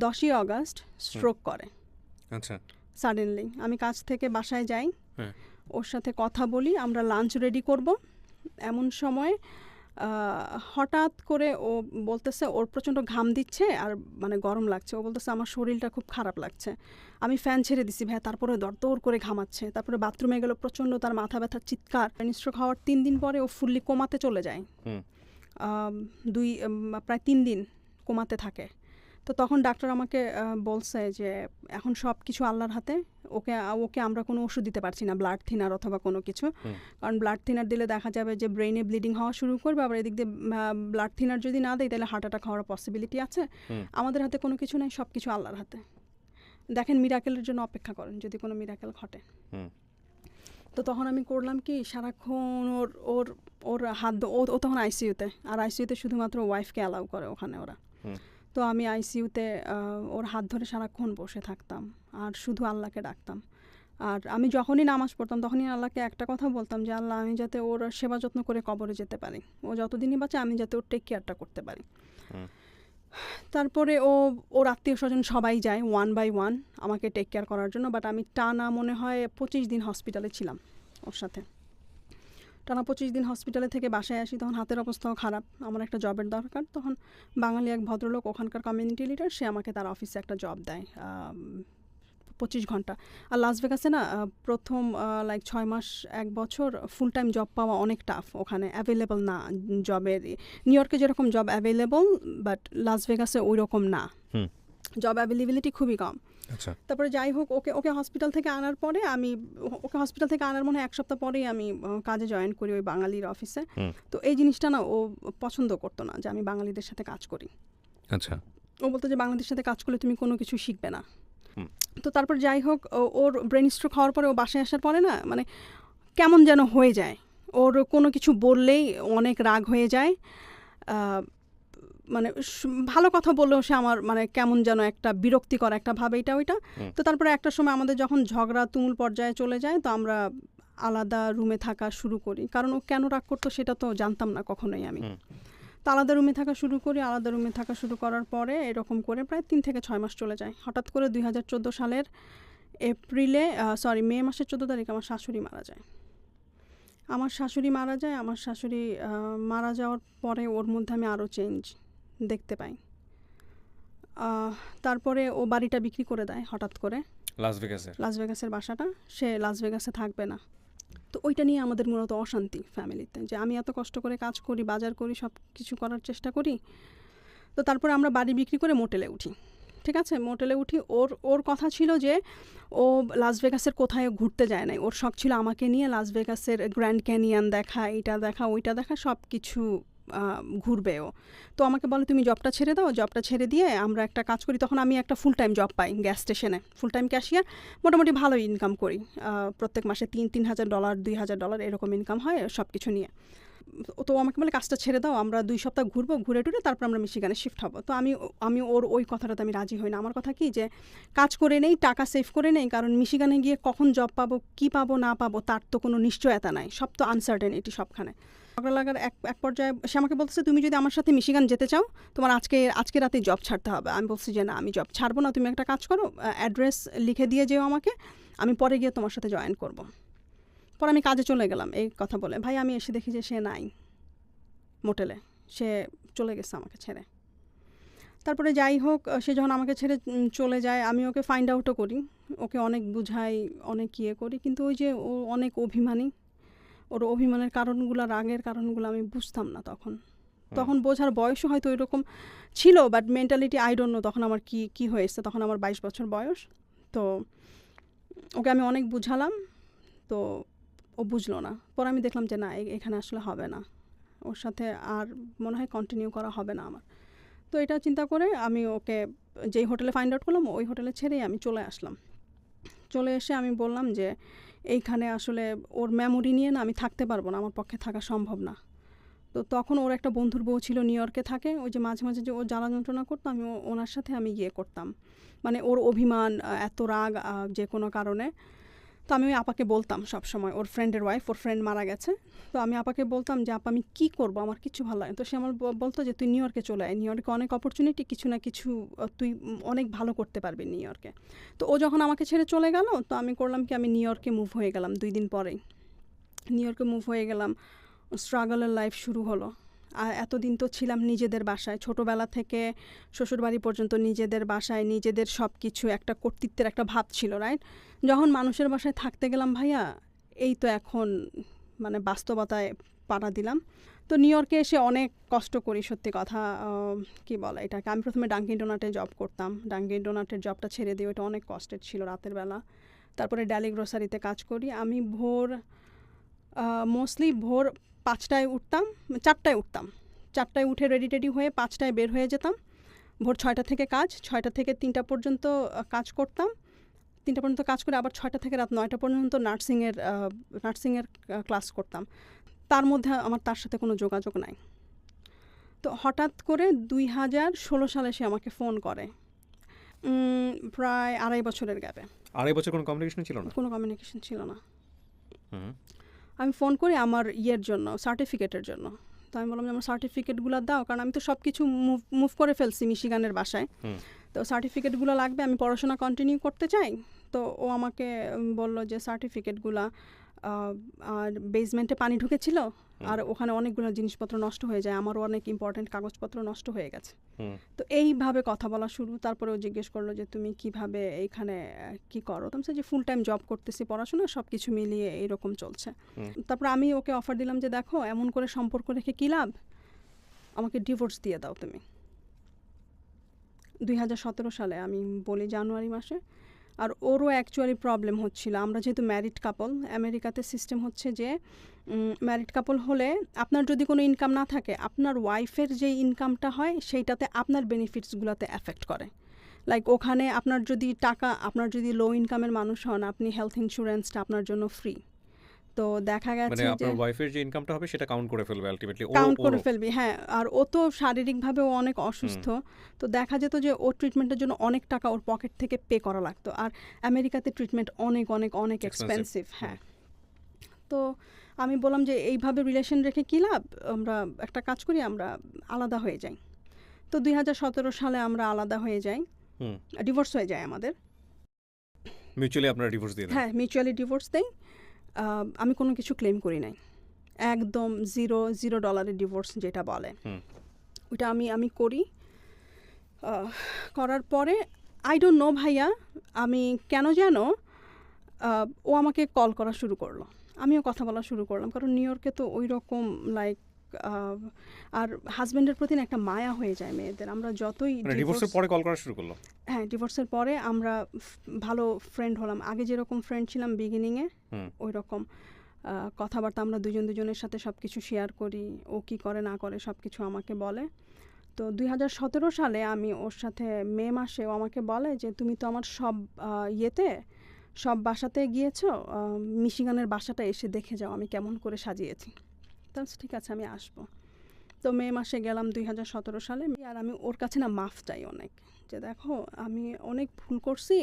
10ই অগাস্ট স্ট্রোক করে। আচ্ছা। সাডেনলি আমি কাজ থেকে বাসায় যাই, হ্যাঁ। ওর সাথে কথা বলি, আমরা লাঞ্চ রেডি করব। এমন সময় হঠাৎ করে ও বলতেছে ওর প্রচণ্ড ঘাম দিচ্ছে আর মানে গরম লাগছে। ও বলতেছে আমার শরীরটা খুব খারাপ লাগছে। আমি ফ্যান ছেড়ে দিছি ভাই, তারপরে দরদর করে ঘামাচ্ছে। তারপরে বাথরুমে গেল, প্রচণ্ড তার মাথা ব্যথার চিৎকার। স্ট্রোক হওয়ার 3 দিন পরে ও ফুললি কোমাতে চলে যায়। প্রায় 3 দিন কোমাতে থাকে। তো তখন ডাক্তার আমাকে বলছে যে এখন সব কিছু আল্লাহর হাতে, ওকে আমরা কোনো ওষুধ দিতে পারছি না, ব্লাড থিনার অথবা কোনো কিছু। কারণ ব্লাড থিনার দিলে দেখা যাবে যে ব্রেইনে ব্লিডিং হওয়া শুরু করবে, আবার এদিক দিয়ে ব্লাড থিনার যদি না দেয় তাহলে হার্ট অ্যাটাক হওয়ার পসিবিলিটি আছে। আমাদের হাতে কোনো কিছু নেই, সব কিছু আল্লাহর হাতে। দেখেন, মিরাকেলের জন্য অপেক্ষা করেন যদি কোনো মিরাকেল ঘটে। তো তখন আমি করলাম কি, সারাক্ষণ ওর হাত ও তখন আইসিইউতে, আর আইসিইউতে শুধুমাত্র ওয়াইফকে অ্যালাউ করে ওখানে ওরা। তো আমি আইসিইউতে ওর হাত ধরে সারাক্ষণ বসে থাকতাম আর শুধু আল্লাহকে ডাকতাম। আর আমি যখনই নামাজ পড়তাম তখনই আল্লাহকে একটা কথা বলতাম যে আল্লাহ, আমি যাতে ওর সেবা যত্ন করে কবরে যেতে পারি, ও যতদিনই বাঁচে আমি যাতে ওর টেক কেয়ারটা করতে পারি। তারপরে ওর আত্মীয় স্বজন সবাই যায় 1 by 1 আমাকে টেক কেয়ার করার জন্য। বাট আমি টানা মনে হয় 25 দিন হসপিটালে ছিলাম ওর সাথে। টানা 25 দিন হসপিটালে থেকে বাসায় আসি, তখন হাতের অবস্থাও খারাপ, আমার একটা জবের দরকার। তখন বাঙালি এক ভদ্রলোক, ওখানকার কমিউনিটি লিডার, সে আমাকে তার অফিসে একটা জব দেয় 25 ঘন্টা। আর লাস ভেগাসে না প্রথম 6 মাস 1 বছর ফুল টাইম জব পাওয়া অনেক টাফ, ওখানে অ্যাভেলেবল না জবের। নিউ ইয়র্কে যেরকম জব অ্যাভেলেবল, বাট লাস ভেগাসে ওই রকম না, জব অ্যাভেলেবিলিটি খুবই কম। তারপরে যাই হোক, ওকে হসপিটাল থেকে আনার পরে ওকে হসপিটাল থেকে আনার মনে হয় 1 সপ্তাহ পরেই আমি কাজে জয়েন করি ওই বাঙালির অফিসে। তো এই জিনিসটা না ও পছন্দ করতো না যে আমি বাঙালিদের সাথে কাজ করি। আচ্ছা। ও বলতো যে বাঙালিদের সাথে কাজ করলে তুমি কোনো কিছু শিখবে না। তো তারপর যাই হোক, ওর ব্রেন স্ট্রোক হওয়ার পরে ও বাসায় আসার পরে না মানে কেমন যেন হয়ে যায়, ওর কোনো কিছু বললেই অনেক রাগ হয়ে যায়। মানে ভালো কথা বললেও সে আমার মানে কেমন যেন একটা বিরক্তিকর একটা ভাব, এইটা ওইটা। তো তারপরে একটা সময় আমাদের যখন ঝগড়া তুমুল পর্যায়ে চলে যায়, তো আমরা আলাদা রুমে থাকা শুরু করি। কারণ ও কেন রাগ করতো সেটা তো জানতাম না কখনোই আমি। তো আলাদা রুমে থাকা শুরু করি। আলাদা রুমে থাকা শুরু করার পরে এরকম করে প্রায় 3 থেকে 6 মাস চলে যায়। হঠাৎ করে 2014 সালের মে মাসের 14 তারিখ আমার শাশুড়ি মারা যায়। আমার শাশুড়ি মারা যাওয়ার পরে ওর মধ্যে আমি আরও চেঞ্জ দেখতে পাই। তারপরে ও বাড়িটা বিক্রি করে দেয় হঠাৎ করে, লাস ভেগাসের বাসাটা। সে লাস ভেগাসে থাকবে না। তো ওইটা নিয়ে আমাদের মূলত অশান্তি ফ্যামিলিতে, যে আমি এত কষ্ট করে কাজ করি, বাজার করি, সব কিছু করার চেষ্টা করি। তো তারপরে আমরা বাড়ি বিক্রি করে মোটেলে উঠি। ঠিক আছে, মোটেলে উঠি। ওর কথা ছিল যে ও লাস ভেগাসের কোথায় ঘুরতে যায় নাই, ওর শখ ছিল আমাকে নিয়ে লাস ভেগাসের গ্র্যান্ড ক্যানিয়ন দেখা, এইটা দেখা, ওইটা দেখা, সব কিছু ঘুরবেও। তো আমাকে বলে তুমি জবটা ছেড়ে দাও, জবটা ছেড়ে দিয়ে আমরা একটা কাজ করি। তখন আমি একটা ফুল টাইম জব পাই গ্যাস স্টেশনে, ফুল টাইম ক্যাশিয়ার, মোটামুটি ভালো ইনকাম করি। প্রত্যেক মাসে $3,000 $2,000 এরকম ইনকাম হয় সব কিছু নিয়ে। তো আমাকে বলে কাজটা ছেড়ে দাও, আমরা 2 সপ্তাহ ঘুরবো, ঘুরে টুরে তারপর আমরা মিশিগানে শিফট হবো। তো আমি ওর ওই কথাটাতে আমি রাজি হই না। আমার কথা কি যে কাজ করে নেই, টাকা সেভ করে নেই, কারণ মিশিগানে গিয়ে কখন জব পাবো, কি পাবো না পাবো তার তো কোনো নিশ্চয়তা নাই, সব তো আনসার্টেনিটি সবখানে। ঝগড়া লাগার এক পর্যায়ে সে আমাকে বলতেছে তুমি যদি আমার সাথে মিশিগান যেতে চাও তোমার আজকে রাতে জব ছাড়তে হবে। আমি বলছি যে না, আমি জব ছাড়বো না, তুমি একটা কাজ করো, অ্যাড্রেস লিখে দিয়ে যেও আমাকে, আমি পরে গিয়ে তোমার সাথে জয়েন করবো। পরে আমি কাজে চলে গেলাম এই কথা বলে। ভাই আমি এসে দেখি যে সে নাই মোটেলে, সে চলে গেছে আমাকে ছেড়ে। তারপরে যাই হোক, সে যখন আমাকে ছেড়ে চলে যায়, আমি ওকে ফাইন্ড আউটও করি, ওকে অনেক বুঝাই, অনেক ইয়ে করি, কিন্তু ওই যে ও অনেক অভিমানী। ওর অভিমানের কারণগুলো, রাগের কারণগুলো আমি বুঝতাম না তখন বোঝার বয়সও হয়তো ওইরকম ছিল, but mentality I don't know তখন আমার কি হয়েছে। তখন আমার 22 বছর বয়স। তো ওকে আমি অনেক বুঝালাম, তো ও বুঝলো না। পরে আমি দেখলাম যে না, এখানে আসলে হবে না, ওর সাথে আর মনে হয় কন্টিনিউ করা হবে না আমার। তো এটা চিন্তা করে আমি ওকে যেই হোটেলে ফাইন্ড আউট করলাম ওই হোটেলে ছেড়েই আমি চলে আসলাম। চলে এসে আমি বললাম যে এইখানে আসলে ওর মেমোরি নিয়ে না আমি থাকতে পারবো না, আমার পক্ষে থাকা সম্ভব না। তো তখন ওর একটা বন্ধুর বউ ছিল, নিউ ইয়র্কে থাকে, ওই যে মাঝে মাঝে যে ও জ্বালা যন্ত্রণা করতো, আমি ওনার সাথে আমি গিয়ে করতাম। মানে ওর অভিমান, এত রাগ যে কোনো কারণে। তো আমি ওই আপাকে বলতাম সবসময়, ওর ফ্রেন্ডের ওয়াইফ, ওর ফ্রেন্ড মারা গেছে, তো আমি আপাকে বলতাম যে আপা আমি কী করবো, আমার কিছু ভালো লাগে। তো সে আমার বলতো যে তুই নিউ ইয়র্কে চলে আয়, নিউ ইয়র্কে অনেক অপরচুনিটি, কিছু না কিছু তুই অনেক ভালো করতে পারবি নিউ ইয়র্কে। তো ও যখন আমাকে ছেড়ে চলে গেল, তো আমি করলাম কি, আমি নিউ ইয়র্কে মুভ হয়ে গেলাম 2 দিন পরেই। নিউ ইয়র্কে মুভ হয়ে গেলাম, স্ট্রাগলের লাইফ শুরু হলো। আর এতদিন তো ছিলাম নিজেদের বাসায়, ছোটোবেলা থেকে শ্বশুরবাড়ি পর্যন্ত নিজেদের বাসায়, নিজেদের সব কিছু, একটা কর্তৃত্বের একটা ভাব ছিল, রাইট? যখন মানুষের বাসায় থাকতে গেলাম ভাইয়া, এই তো এখন মানে বাস্তবতায় পাড়া দিলাম। তো নিউ ইয়র্কে এসে অনেক কষ্ট করি, সত্যি কথা। কি বলে এটাকে, আমি প্রথমে ডাঙ্কিন ডোনাটে জব করতাম, ডাঙ্কিন ডোনাটের জবটা ছেড়ে দিয়ে, ওটা অনেক কষ্টের ছিল রাতের বেলা। তারপরে ড্যালি গ্রোসারিতে কাজ করি। আমি মোস্টলি ভোর 5টায় উঠতাম, 4টায় উঠতাম, 4টায় উঠে রেডি হয়ে 5টায় বের হয়ে যেতাম। ভোর 6টা থেকে কাজ, 6টা থেকে 3টা পর্যন্ত কাজ করতাম, 3টা পর্যন্ত কাজ করে আবার 6টা থেকে রাত 9টা পর্যন্ত নার্সিংয়ের ক্লাস করতাম। তার মধ্যে আমার তার সাথে কোনো যোগাযোগ নাই। তো হঠাৎ করে 2016 সালে সে আমাকে ফোন করে, প্রায় 2.5 বছরের গ্যাপে। 2.5 বছর কোনো কমিউনিকেশন ছিল না? কোনো কমিউনিকেশন ছিল না। আমি ফোন করি আমার ইয়ের জন্য, সার্টিফিকেটের জন্য। তো আমি বললাম যে আমার সার্টিফিকেটগুলো দাও, কারণ আমি তো সব কিছু মুভ করে ফেলছি মিশিগানের বাসায়। তো সার্টিফিকেটগুলো লাগবে, আমি পড়াশোনা কন্টিনিউ করতে চাই। তো ও আমাকে বলল যে সার্টিফিকেটগুলো, আর বেসমেন্টে পানি ঢুকেছিল, আর ওখানে অনেকগুলো জিনিসপত্র নষ্ট হয়ে যায়, আমারও অনেক ইম্পর্টেন্ট কাগজপত্র নষ্ট হয়ে গেছে। তো এইভাবে কথা বলা শুরু। তারপরে ও জিজ্ঞেস করলো যে তুমি কিভাবে এইখানে কি করো। তো আমি যে ফুল টাইম জব করতেছি, পড়াশোনা সব কিছু মিলিয়ে এইরকম চলছে। তারপর আমি ওকে অফার দিলাম যে দেখো, এমন করে সম্পর্ক রেখে কী লাভ, আমাকে ডিভোর্স দিয়ে দাও তুমি। 2017 সালে আমি বলি, জানুয়ারি মাসে। আর ওরও অ্যাকচুয়ালি প্রবলেম হচ্ছিল। আমরা যেহেতু ম্যারিড কাপল, আমেরিকাতে সিস্টেম হচ্ছে যে ম্যারিড কাপল হলে আপনার যদি কোনো ইনকাম না থাকে, আপনার ওয়াইফের যে ইনকামটা হয় সেইটাতে আপনার বেনিফিটসগুলোতে এফেক্ট করে। লাইক ওখানে আপনার যদি লো ইনকামের মানুষ হন, আপনি হেলথ ইন্স্যুরেন্সটা আপনার জন্য ফ্রি। তো দেখা গেছে মানে আপনার ওয়াইফের যে ইনকামটা হবে সেটা কাউন্ট করে ফেলবে আলটিমেটলি, কাউন্ট করে ফেলবি। হ্যাঁ, আর ও তো শারীরিকভাবে ও অনেক অসুস্থ। তো দেখা যেত যে ওর ট্রিটমেন্টের জন্য অনেক টাকা ওর পকেট থেকে পে করা লাগতো। আর আমেরিকাতে ট্রিটমেন্ট অনেক অনেক অনেক এক্সপেন্সিভ। হ্যাঁ, তো আমি বললাম যে এইভাবে রিলেশন রেখে কী লাভ, আমরা একটা কাজ করি, আমরা আলাদা হয়ে যাই। তো 2017 সালে আমরা আলাদা হয়ে যাই, ডিভোর্স হয়ে যায় আমাদের। মিউচুয়ালি আপনারা ডিভোর্স দিয়ে দেন? হ্যাঁ, মিউচুয়ালি ডিভোর্স দেই। আমি কোনো কিছু ক্লেম করি নাই, একদম $0 ডিভোর্স যেটা বলে, ওইটা আমি করি। করার পরে আই ডোন্ট নো ভাইয়া, আমি কেন যেন ও আমাকে কল করা শুরু করলো, আমিও কথা বলা শুরু করলাম, কারণ নিউ ইয়র্কে তো ওই রকম লাইক, আর হাজব্যান্ডের প্রতি একটা মায়া হয়ে যায় মেয়েদের। আমরা যতই ডিভোর্সের পরে কল করা শুরু করলো? হ্যাঁ, ডিভোর্সের পরে আমরা ভালো ফ্রেন্ড হলাম। আগে যেরকম ফ্রেন্ড ছিলাম বিগিনিংয়ে, ওই রকম কথাবার্তা আমরা দুজনের সাথে সব কিছু শেয়ার করি, ও কী করে না করে সব কিছু আমাকে বলে। তো 2017 সালে আমি ওর সাথে মে মাসে ও আমাকে বলে যে তুমি তো আমার সব বাসাতে গিয়েছো, মিশিগানের বাসাটা এসে দেখে যাও আমি কেমন করে সাজিয়েছি। তো ঠিক আছে আমি আসবো। তো মে মাসে গেলাম 2017 সালে। আর আমি ওর কাছে না মাফ চাই অনেক, যে দেখো আমি অনেক ভুল করছি,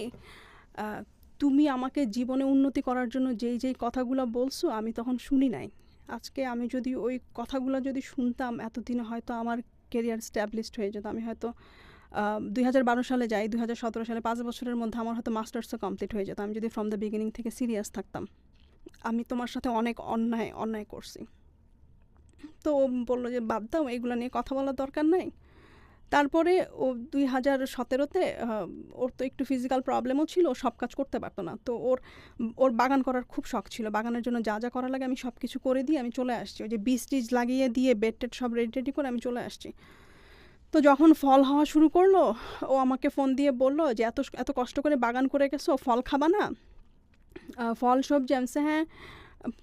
তুমি আমাকে জীবনে উন্নতি করার জন্য যেই কথাগুলো বলছো আমি তখন শুনি নাই। আজকে আমি যদি ওই কথাগুলো যদি শুনতাম এতদিনে হয়তো আমার কেরিয়ার স্ট্যাবলিশড হয়ে যেত। আমি হয়তো 2012 সালে যাই, 2017 সালে 5 বছরের মধ্যে আমার হয়তো মাস্টার্সও কমপ্লিট হয়ে যেত, আমি যদি ফ্রম দ্য বিগিনিং থেকে সিরিয়াস থাকতাম। আমি তোমার সাথে অনেক অন্যায় করছি। তো ও বললো যে বাদ দাও, এগুলো নিয়ে কথা বলার দরকার নাই। তারপরে ও 2017-তে ওর তো একটু ফিজিক্যাল প্রবলেমও ছিল, ও সব কাজ করতে পারতো না। তো ওর বাগান করার খুব শখ ছিল। বাগানের জন্য যা করা লাগে আমি সব কিছু করে দিয়ে আমি চলে আসছি। ওই যে বীজ টিজ লাগিয়ে দিয়ে বেড টেড সব রেডি করে আমি চলে আসছি। তো যখন ফল হওয়া শুরু করলো, ও আমাকে ফোন দিয়ে বললো যে এত কষ্ট করে বাগান করে গেছো, ফল খাবা না, ফল সবজি। আমি হ্যাঁ।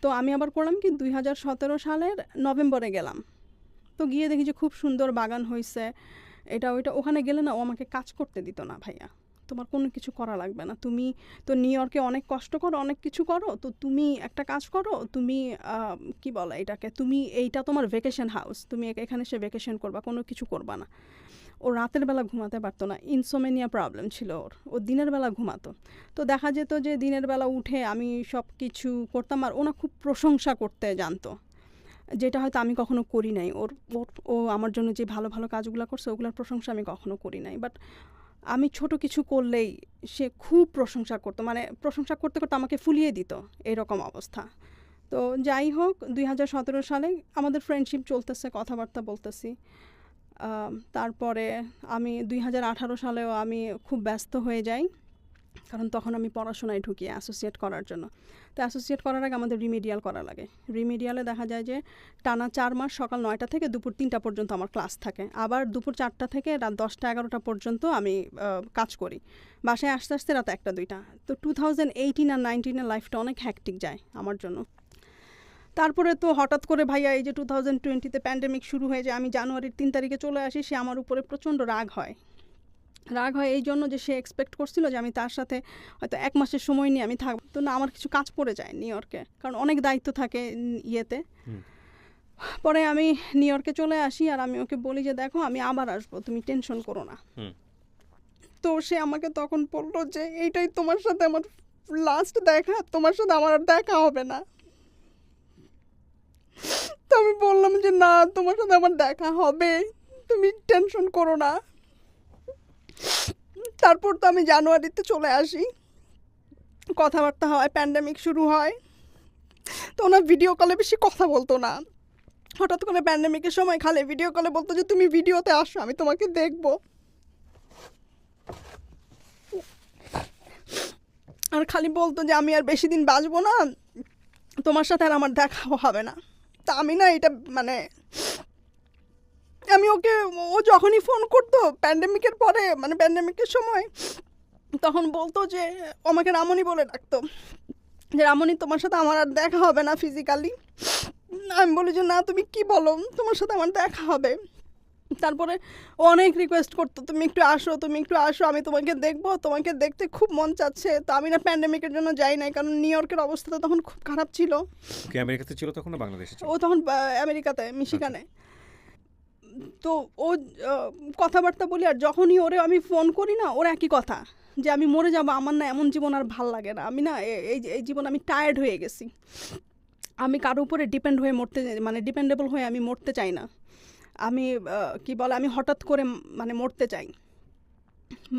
তো আমি আবার করলাম কি 2017 সালের নভেম্বরে গেলাম। তো গিয়ে দেখি যে খুব সুন্দর বাগান হয়েছে, এটা ওইটা। ওখানে গেলে না ও আমাকে কাজ করতে দিত না। ভাইয়া তোমার কোনো কিছু করা লাগবে না, তুমি তো নিউ ইয়র্কে অনেক কষ্ট করো, অনেক কিছু করো, তো তুমি একটা কাজ করো, তুমি কি বলে এটাকে, তুমি এইটা তোমার ভ্যাকেশন হাউস, তুমি এখানে সে ভ্যাকেশন করবা, কোনো কিছু করবা না। ও রাতের বেলা ঘুমাতে পারতো না, ইনসোমেনিয়া প্রবলেম ছিল ওর। ও দিনের বেলা ঘুমাতো। তো দেখা যেত যে দিনের বেলা উঠে আমি সব কিছু করতাম, আর ওনা খুব প্রশংসা করতে জানতো, যেটা হয়তো আমি কখনো করি নাই। ও আমার জন্য যে ভালো ভালো কাজগুলো করছে ওগুলোর প্রশংসা আমি কখনো করি নাই। বাট আমি ছোট কিছু করলেই সে খুব প্রশংসা করতো, মানে প্রশংসা করতে করতে আমাকে ফুলিয়ে দিত, এরকম অবস্থা। তো যাই হোক 2017 সালে আমাদের ফ্রেন্ডশিপ চলতেছে, কথাবার্তা বলতেছি। তারপরে আমি 2018 সালেও আমি খুব ব্যস্ত হয়ে যাই, কারণ তখন আমি পড়াশোনায় ঢুকি অ্যাসোসিয়েট করার জন্য। তো অ্যাসোসিয়েট করার আগে আমাদের রিমিডিয়াল করা লাগে। রিমিডিয়ালে দেখা যায় যে টানা 4 মাস সকাল 9টা থেকে দুপুর 3টা পর্যন্ত আমার ক্লাস থাকে, আবার দুপুর 4টা থেকে রাত 10টা 11টা পর্যন্ত আমি কাজ করি, বাসায় আস্তে আস্তে রাত 1টা 2টা। তো 2018 আর 19-এর লাইফটা অনেক হ্যাকটিক যায় আমার জন্য। তারপরে তো হঠাৎ করে ভাইয়া এই যে 2020-তে প্যান্ডেমিক শুরু হয়ে যায়, আমি জানুয়ারির 3 তারিখে চলে আসি। সে আমার উপরে প্রচণ্ড রাগ হয় এই জন্য যে সে এক্সপেক্ট করছিল যে আমি তার সাথে হয়তো 1 মাসের সময় নিয়ে আমি থাকবো। তো না, আমার কিছু কাজ পড়ে যায় নিউ ইয়র্কে, কারণ অনেক দায়িত্ব থাকে ইয়েতে। পরে আমি নিউ ইয়র্কে চলে আসি, আর আমি ওকে বলি যে দেখো আমি আবার আসবো, তুমি টেনশন করো না। তো সে আমাকে তখন বললো যে এইটাই তোমার সাথে আমার লাস্ট দেখা, তোমার সাথে আমার আর দেখা হবে না। তো আমি বললাম যে না, তোমার সাথে আমার দেখা হবে, তুমি টেনশন করো না। তারপর তো আমি জানুয়ারিতে চলে আসি, কথাবার্তা হয়, প্যান্ডেমিক শুরু হয়। তো ওনার ভিডিও কলে বেশি কথা বলতো না। হঠাৎ করে প্যান্ডেমিকের সময় খালি ভিডিও কলে বলতো যে তুমি ভিডিওতে আসো, আমি তোমাকে দেখবো। আর খালি বলতো যে আমি আর বেশি দিন বাঁচবো না, তোমার সাথে আর আমার দেখা হবে না। তা আমি না এটা মানে আমি ওকে, ও যখনই ফোন করতো প্যান্ডেমিকের পরে, মানে প্যান্ডেমিকের সময়, তখন বলতো যে আমাকে রামনি বলে ডাকতো, যে রামনি তোমার সাথে আমার আর দেখা হবে না ফিজিক্যালি। আমি বলি যে না, তুমি কি বলো, তোমার সাথে আমার দেখা হবে। তারপরে ও অনেক রিকোয়েস্ট করতো, তুমি একটু আসো, আমি তোমাকে দেখবো, তোমাকে দেখতে খুব মন চাচ্ছে। তো আমি না প্যান্ডেমিকের জন্য যাই নাই, কারণ নিউ ইয়র্কের অবস্থা তো তখন খুব খারাপ ছিল। আমেরিকাতে ছিল তখন না বাংলাদেশে? ও তখন আমেরিকাতে, মিশিগানে। তো ও কথাবার্তা বলি, আর যখনই ওরে আমি ফোন করি না, ওর একই কথা, যে আমি মরে যাবো, আমার না এমন জীবন আর ভাল লাগে না, আমি না এই জীবন আমি টায়ার্ড হয়ে গেছি, আমি কারো উপরে ডিপেন্ড হয়ে মানে ডিপেন্ডেবল হয়ে আমি মরতে চাই না। আমি কি বলে, আমি হঠাৎ করে মানে মরতে চাই।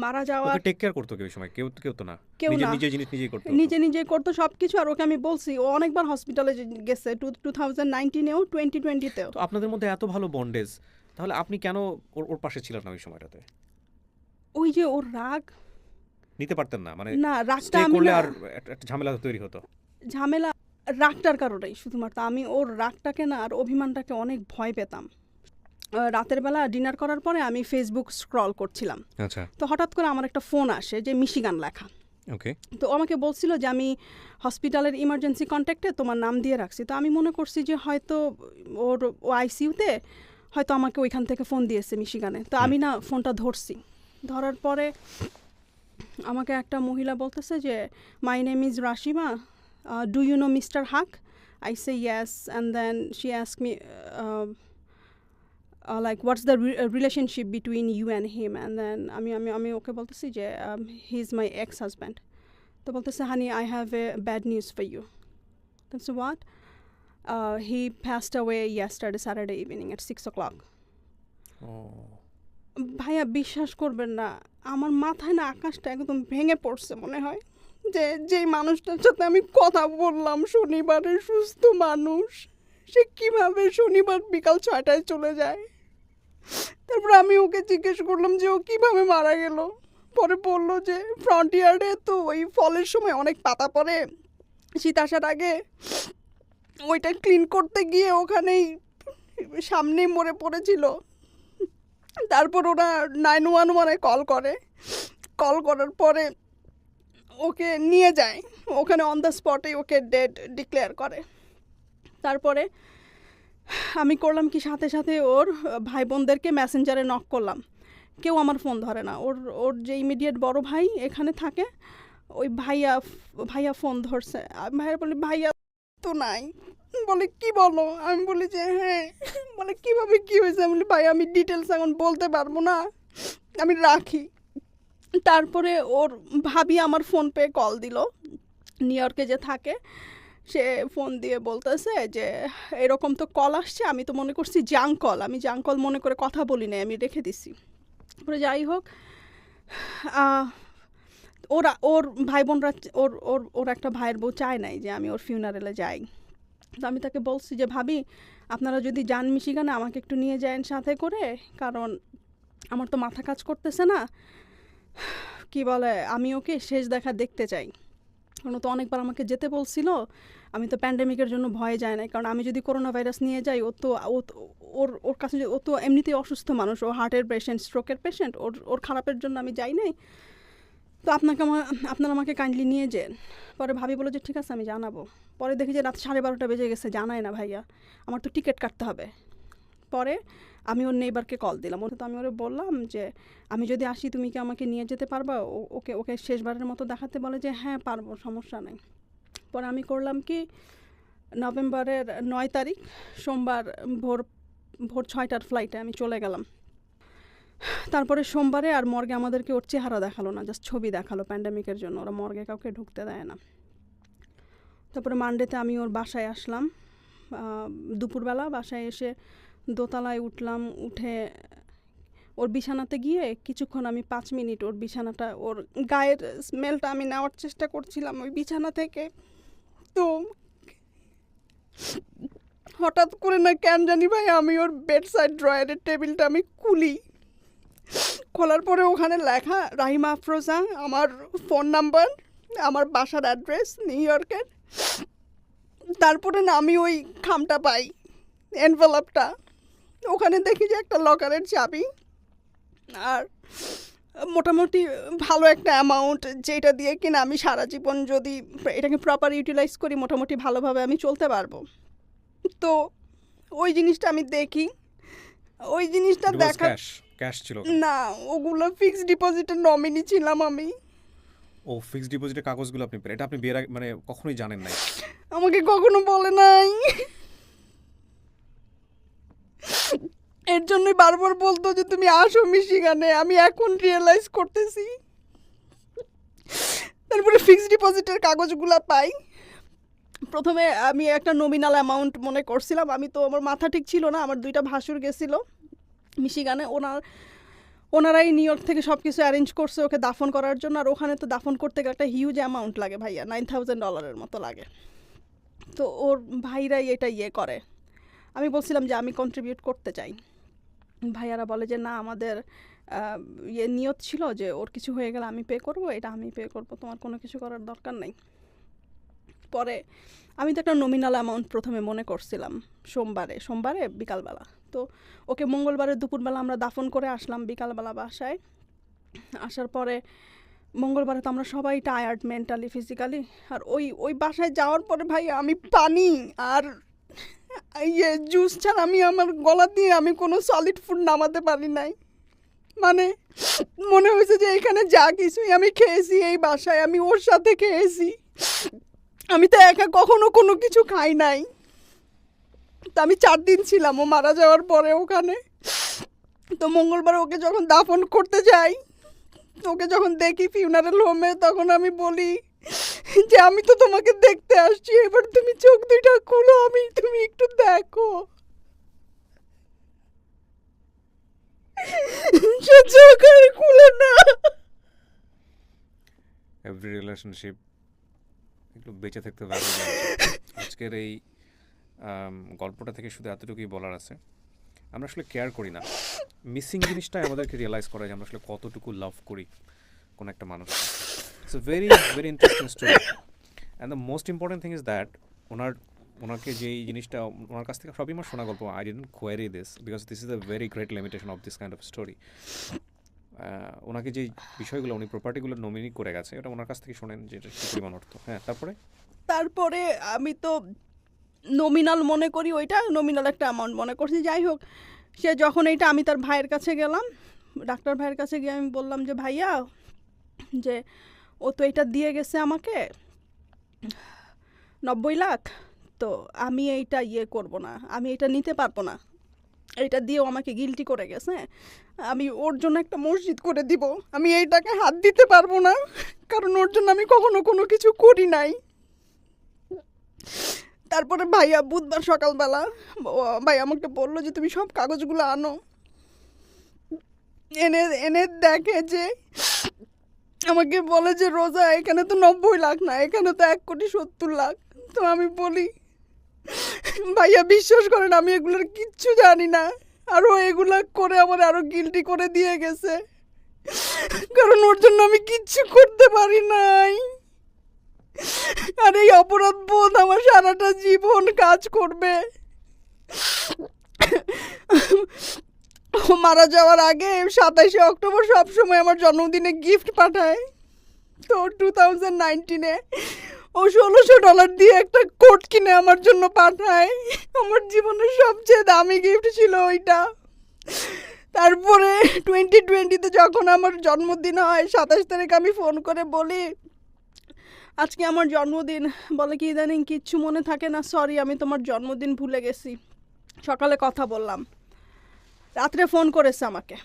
মারা যাওয়া টেক কেয়ার করতো কেউ সময়? কেউ তো না, নিজে জিনিস নিজেই করতো, নিজে করতো সব কিছু। আর ওকে আমি বলছি, ও অনেকবার হসপিটালে গেছে, 2019-এও 2020-তেও। তো আপনাদের মধ্যে এত ভালো বন্ডেজ, তাহলে আপনি কেন ওর পাশে ছিলেন না ওই সময়টাতে? ওই যে ওর রাগ নিতে পারতেন না, মানে না, রাগটা আমি করলে আর একটা ঝামেলা তৈরি হতো। ঝামেলা রাগটার কারণেই শুধুমাত্র। আমি ওর রাগটাকে না আর অভিমানটাকে অনেক ভয় পেতাম। রাতের বেলা ডিনার করার পরে আমি ফেসবুক স্ক্রল করছিলাম, আচ্ছা, তো হঠাৎ করে আমার একটা ফোন আসে যে মিশিগান লেখা। ওকে। তো ও আমাকে বলছিল যে আমি হসপিটালের ইমার্জেন্সি কন্ট্যাক্টে তোমার নাম দিয়ে রাখছি। তো আমি মনে করছি যে হয়তো ও আইসিইউতে, হয়তো আমাকে ওইখান থেকে ফোন দিয়েছে মিশিগানে। তো আমি না ফোনটা ধরছি। ধরার পরে আমাকে একটা মহিলা বলতেছে যে my name is Rashima, do you know mister Haque? I say yes, and then she ask me like what's the relationship between you and him, and then আমি ওকে বলতেছি যে he is my ex husband. তো বলতেছে honey I have a bad news for you. That's what? He passed away yesterday Saturday evening at 6 o'clock. ও ভাইয়া বিশ্বাস করবেন না, আমার মাথায় না আকাশটা একদম ভেঙে পড়ছে মনে হয়। যে যেই মানুষটার সাথে আমি কথা বললাম শনিবারে, সুস্থ মানুষ, সে কিভাবে শনিবার বিকাল 6টায় চলে যায়। তারপর আমি ওকে জিজ্ঞেস করলাম যে ও কিভাবে মারা গেল। পরে বলল যে ফ্রন্ট ইয়ার্ডে তো ওই ফলের সময় অনেক পাতা পড়ে, শীত আসার আগে ওইটা ক্লিন করতে গিয়ে ওখানেই সামনেই মরে পড়েছিল। তারপর ওরা 911-এ কল করার পরে ওকে নিয়ে যায়, ওখানে অন দ্য স্পটে ওকে ডেড ডিক্লেয়ার করে। তারপরে আমি করলাম কি, সাথে সাথে ওর ভাই বোনদেরকে মেসেঞ্জারে নক করলাম, কেউ আমার ফোন ধরে না। ওর যে ইমিডিয়েট বড় ভাই এখানে থাকে, ওই ভাইয়া ফোন ধরছে। ভাইয়া বলি ভাইয়া তো নাই। বলে কি বলো? আমি বলি যে হ্যাঁ। বলে কীভাবে কী হয়েছে? আমি বলি ভাই আমি ডিটেলস এখন বলতে পারবো না, আমি রাখি। তারপরে ওর ভাবি আমার ফোন পে কল দিল, নিউ ইয়র্কে যে থাকে, সে ফোন দিয়ে বলতেছে যে এরকম তো কল আসছে। আমি তো মনে করছি জাঙ্ক কল, আমি জাঙ্ক কল মনে করে কথা বলি নাই, আমি রেখে দিছি। তারপরে যাই হোক, ওর ভাই বোনরা ওর একটা ভাইয়ের বউ চায় নাই যে আমি ওর ফিউনারেলে যাই। তো আমি তাকে বলছি যে ভাবি আপনারা যদি যান মিশিগানে আমাকে একটু নিয়ে যান সাথে করে, কারণ আমার তো মাথা কাজ করতেছে না। কি বলে, আমি ওকে শেষ দেখা দেখতে চাই। কারণ ও তো অনেকবার আমাকে যেতে বলছিল। আমি তো প্যান্ডেমিকের জন্য ভয়ে যাই নাই, কারণ আমি যদি করোনা ভাইরাস নিয়ে যাই ওর কাছে, ও তো এমনিতেই অসুস্থ মানুষ, ও হার্টের পেশেন্ট, স্ট্রোকের পেশেন্ট, ওর খারাপের জন্য আমি যাই নাই। তো আপনারা আমাকে কাইন্ডলি নিয়ে যান। পরে ভাবি বলে যে ঠিক আছে আমি জানাবো। পরে দেখি যে রাত 12:30 বেজে গেছে, জানাই না ভাইয়া, আমার তো টিকিট কাটতে হবে। পরে আমি ওর নেইবারকে কল দিলাম। তো আমি ওরে বললাম যে আমি যদি আসি তুমি কি আমাকে নিয়ে যেতে পারবা? ওকে শেষবারের মতো দেখাতে বলে যে হ্যাঁ পারবো, সমস্যা নেই। পরে আমি করলাম কি, নভেম্বরের 9 তারিখ সোমবার ভোর 6টার ফ্লাইটে আমি চলে গেলাম। তারপরে সোমবারে আর মর্গে আমাদেরকে ওর চেহারা দেখালো না, জাস্ট ছবি দেখালো। প্যান্ডেমিকের জন্য ওরা মর্গে কাউকে ঢুকতে দেয় না। তারপরে মানডেতে আমি ওর বাসায় আসলাম। দুপুরবেলা বাসায় এসে দোতলায় উঠলাম। উঠে ওর বিছানাতে গিয়ে কিছুক্ষণ আমি 5 মিনিট ওর বিছানাটা, ওর গায়ের স্মেলটা আমি নেওয়ার চেষ্টা করছিলাম ওই বিছানা থেকে। তো হঠাৎ করে না কেন জানি ভাই আমি ওর বেড সাইড ড্রয়ারের টেবিলটা আমি খোলার পরে ওখানে লেখা রাহিমা আফরোজা, আমার ফোন নাম্বার, আমার বাসার অ্যাড্রেস নিউ ইয়র্কের। তারপরে না আমি ওই খামটা পাই, এনভেলপটা, ওখানে দেখি যে একটা লকারের চাবি আর মোটামুটি ভালো একটা অ্যামাউন্ট, যেটা দিয়ে কিনা আমি সারা জীবন যদি এটাকে প্রপার ইউটিলাইজ করি মোটামুটি ভালোভাবে আমি চলতে পারবো। তো ওই জিনিসটা আমি দেখি, ওই জিনিসটা দেখা ক্যাশ ছিল না, ওগুলো ফিক্সড ডিপোজিটের নমিনি ছিলাম আমি। ও ফিক্সড ডিপোজিটের কাগজগুলো আপনি পেলেন, এটা আপনি বিয়ের আগে মানে কখনোই জানেন নাই? আমাকে কখনো বলে নাই। এর জন্যই বারবার বলতো যে তুমি আসো মিশিগানে। আমি এখন রিয়েলাইজ করতেছি। তারপরে ফিক্সড ডিপোজিটের কাগজগুলো পাই। প্রথমে আমি একটা নমিনাল অ্যামাউন্ট মনে করছিলাম। আমি তো, আমার মাথা ঠিক ছিল না। আমার 2টা ভাসুর গেছিল মিশিগানে, ওনারাই নিউ ইয়র্ক থেকে সব কিছু অ্যারেঞ্জ করছে ওকে দাফন করার জন্য। আর ওখানে তো দাফন করতে গেলে একটা হিউজ অ্যামাউন্ট লাগে ভাইয়া, $9,000 মতো লাগে। তো ওর ভাইরাই এটা করে। আমি বলছিলাম যে আমি কন্ট্রিবিউট করতে চাই। ভাইয়ারা বলে যে না, আমাদের নিয়ত ছিল যে ওর কিছু হয়ে গেলে আমি পে করবো, এটা আমি পে করবো, তোমার কোনো কিছু করার দরকার নেই। পরে আমি তো একটা নমিনাল অ্যামাউন্ট প্রথমে মনে করছিলাম সোমবারে বিকালবেলা। তো ওকে মঙ্গলবারে দুপুরবেলা আমরা দাফন করে আসলাম বিকালবেলা বাসায়। আসার পরে মঙ্গলবারে তো আমরা সবাই টায়ার্ড মেন্টালি ফিজিক্যালি। আর ওই বাসায় যাওয়ার পরে ভাই আমি পানি আর ইয়ে জুস ছাড়া আমি আমার গলা দিয়ে আমি কোনো সলিড ফুড নামাতে পারি নাই। মানে মনে হয়েছে যে এখানে যা কিছুই আমি খেয়েছি এই বাসায় আমি ওর সাথে খেয়েছি। আমি তো একা কখনো কোনো কিছু খাই নাই। তো আমি 4 দিন ছিলাম ও মারা যাওয়ার পরে ওখানে। তো মঙ্গলবার ওকে যখন দাফন করতে যাই, ওকে যখন দেখি ফিউনারাল হোমে, তখন আমি বলি যে আমি তো তোমাকে দেখতে আসছি, এবার তুমি চোখ দুইটা খুলো, তুমি একটু দেখো। সে চোখ আর খুলে না। এভরি রিলেশনশিপ একটু বেঁচে থাকতে পারে। আজকের এই গল্পটা থেকে শুধু এতটুকুই বলার আছে, আমরা আসলে কেয়ার করি না। মিসিং জিনিসটাই আমাদেরকে রিয়েলাইজ করে যে আমরা আসলে কতটুকু লাভ করি কোনো একটা মানুষ। It's a very very interesting story. And the most important thing is that ওনাকে যেই জিনিসটা ওনার কাছ থেকে সবই আমার শোনা গল্প। I didn't query this because this is a very great limitation of this kind of story. ওনাকে যেই বিষয়গুলো উনি প্রপার্টিগুলো নমিনি করে গেছে, এটা ওনার কাছ থেকে শোনেন যে এটা কী পরিমাণ অর্থ। হ্যাঁ, তারপরে আমি তো নমিনাল মনে করি, ওইটা নমিনাল একটা অ্যামাউন্ট মনে করছি। যাই হোক, সে যখন এইটা আমি তার ভাইয়ের কাছে গেলাম, ডাক্তার ভাইয়ের কাছে গিয়ে আমি বললাম যে ভাইয়া, যে ও তো এটা দিয়ে গেছে আমাকে 90 লাখ, তো আমি এইটা করব না, আমি এটা নিতে পারবো না, এইটা দিয়েও আমাকে গিলটি করে গেছে, আমি ওর জন্য একটা মসজিদ করে দিব, আমি এইটাকে হাত দিতে পারবো না, কারণ ওর জন্য আমি কখনো কোনো কিছু করি নাই। তারপরে ভাইয়া বুধবার সকালবেলা ভাই আমাকে বললো যে তুমি সব কাগজগুলো আনো। এনে দেখে যে আমাকে বলে যে রোজা, এখানে তো 90 লাখ না, এখানে তো 1,70,00,000। তো আমি বলি ভাইয়া বিশ্বাস করেন আমি এগুলোর কিচ্ছু জানি না, আরও এগুলা করে আমার আরো গিল্টি করে দিয়ে গেছে, কারণ ওর জন্য আমি কিচ্ছু করতে পারি নাই। আর এই অপরাধ বোধ আমার সারাটা জীবন কাজ করবে। মারা যাওয়ার আগে 27শে অক্টোবর সবসময় আমার জন্মদিনে গিফট পাঠায়। তো 2019-এ ও $1,600 দিয়ে একটা কোট কিনে আমার জন্য পাঠায়। আমার জীবনের সবচেয়ে দামি গিফট ছিল ওইটা। তারপরে 2020-তে যখন আমার জন্মদিন হয় 27 তারিখ, আমি ফোন করে বলি আজকে আমার জন্মদিন। বলে কি ইদানিং কিচ্ছু মনে থাকে না, সরি আমি তোমার জন্মদিন ভুলে গেছি। সকালে কথা বললাম, রাত্রে ফোন করেছে আমাকে,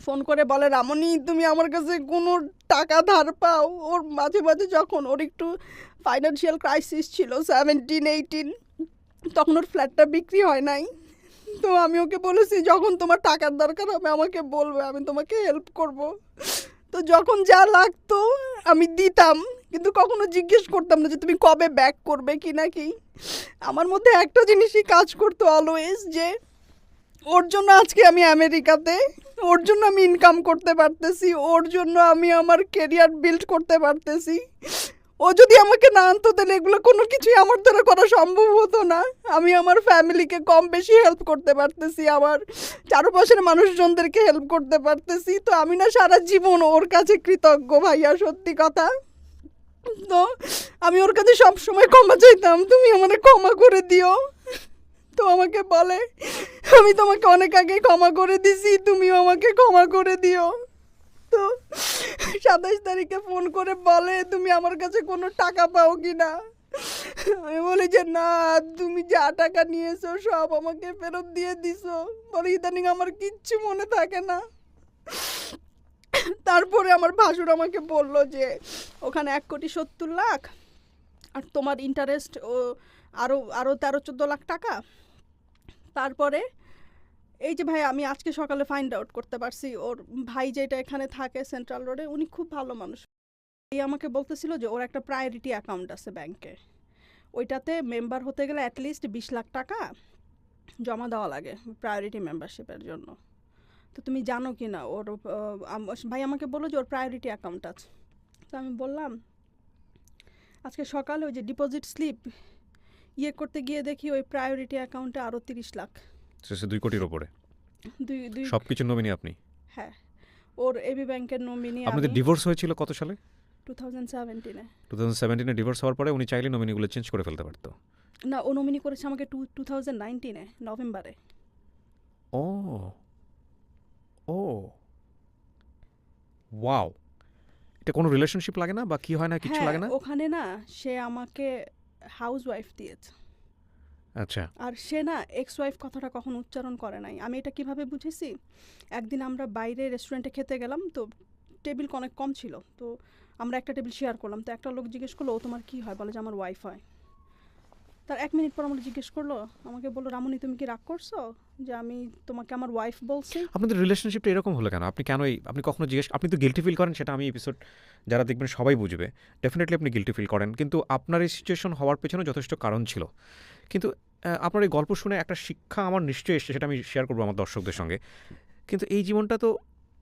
ফোন করে বলে রামনি তুমি আমার কাছে কোনো টাকা ধার পাও। ওর মাঝে মাঝে যখন ওর একটু ফাইন্যান্সিয়াল ক্রাইসিস ছিল 17-18, তখন ওর ফ্ল্যাটটা বিক্রি হয় নাই। তো আমি ওকে বলেছি যখন তোমার টাকার দরকার হবে আমাকে বলবে, আমি তোমাকে হেল্প করব। তো যখন যা লাগতো আমি দিতাম, কিন্তু কখনো জিজ্ঞেস করতাম না যে তুমি কবে ব্যাক করবে কি নাকি। আমার মধ্যে একটা জিনিসই কাজ করতো অলওয়েজ, যে ওর জন্য আজকে আমি আমেরিকাতে, ওর জন্য আমি ইনকাম করতে পারতেছি, ওর জন্য আমি আমার কেরিয়ার বিল্ড করতে পারতেছি। ও যদি আমাকে না আনতো তাহলে এগুলো কোনো কিছুই আমার দ্বারা করা সম্ভব হতো না। আমি আমার ফ্যামিলিকে কম বেশি হেল্প করতে পারতেছি, আমার চারপাশের মানুষজনদেরকে হেল্প করতে পারতেছি। তো আমি না সারা জীবন ওর কাছে কৃতজ্ঞ ভাইয়া, সত্যি কথা। তো আমি ওর কাছে সবসময় ক্ষমা চাইতাম, তুমি আমাকে ক্ষমা করে দিও। তো আমাকে বলে আমি তোমাকে অনেক আগে ক্ষমা করে দিছি, তুমিও আমাকে ক্ষমা করে দিও। তো 27 তারিখে ফোন করে বলে তুমি আমার কাছে কোনো টাকা পাও কি না। আমি বলি যে না, তুমি যা টাকা নিয়েছো সব আমাকে ফেরত দিয়ে দিছো। বলে ইদানিং আমার কিচ্ছু মনে থাকে না। তারপরে আমার ভাসুর আমাকে বললো যে ওখানে 1,70,00,000 আর তোমার ইন্টারেস্ট ও আরও 13-14 লাখ টাকা। তারপরে এই যে ভাই আমি আজকে সকালে ফাইন্ড আউট করতে পারছি, ওর ভাই যেটা এখানে থাকে সেন্ট্রাল রোডে, উনি খুব ভালো মানুষ। এই আমাকে বলতেছিল যে ওর একটা প্রায়োরিটি অ্যাকাউন্ট আছে ব্যাংকে, ওইটাতে মেম্বার হতে গেলে অ্যাটলিস্ট 20 লাখ টাকা জমা দেওয়া লাগে প্রায়োরিটি মেম্বারশিপের জন্য। তো তুমি জানো কি না ওর, ভাই আমাকে বললো যে ওর প্রায়োরিটি অ্যাকাউন্ট আছে। তো আমি বললাম আজকে সকালে ওই যে ডিপোজিট স্লিপ করতে গিয়ে দেখি ওই প্রায়োরিটি অ্যাকাউন্টে আরও 30 লাখ। 2 কোটির ওপরে দুই সব কিছু নমিনি আপনি? হ্যাঁ, ওর এবি ব্যাংকের নমিনি আপনাদের আমি ডিভোর্স হয়েছিল কত সালে? 2017-এ। 2017-এ ডিভোর্স হওয়ার পরে উনি চাইলে নমিনিগুলো চেঞ্জ করে ফেলতে পারতো। না, ও নমিনি করেছে আমাকে 2019-এ নভেম্বরে। ও ও ওয়াও! এটা কোনো রিলেশনশিপ লাগে না বা কি হয় না, কিচ্ছু হ্যাঁ, লাগে না? ওখানে না সে আমাকে হাউস ওয়াইফ দিয়েছে। আচ্ছা। আর সে না এক্স ওয়াইফ কথাটা কখনো উচ্চারণ করে নাই। আমি এটা কিভাবে বুঝেছি, একদিন আমরা বাইরে রেস্টুরেন্টে খেতে গেলাম, তো টেবিল অনেক কম ছিল, তো আমরা একটা টেবিল শেয়ার করলাম। তো একটা লোক জিজ্ঞেস করলো, ও তোমার কি হয়? বলে যে আমার ওয়াইফ হয়। তার 1 মিনিট পর আমরা জিজ্ঞেস করলো, আমাকে বললো, রামুনি তুমি কি রাগ করছো যে আমি তোমাকে আমার ওয়াইফ বলছি? আপনাদের রিলেশনশিপটা এরকম হলো কেন? আপনি কেন আপনি কখনো জিজ্ঞেস, আপনি তো গিল্টি ফিল করেন, সেটা আমি এপিসোড যারা দেখবেন সবাই বুঝবে। ডেফিনেটলি আপনি গিল্টি ফিল করেন। কিন্তু আপনার এই সিচুয়েশন হওয়ার পেছনে যথেষ্ট কারণ ছিল। কিন্তু আপনার এই গল্প শুনে একটা শিক্ষা আমার নিশ্চয়ই এসছে, সেটা আমি শেয়ার করবো আমার দর্শকদের সঙ্গে। কিন্তু এই জীবনটা তো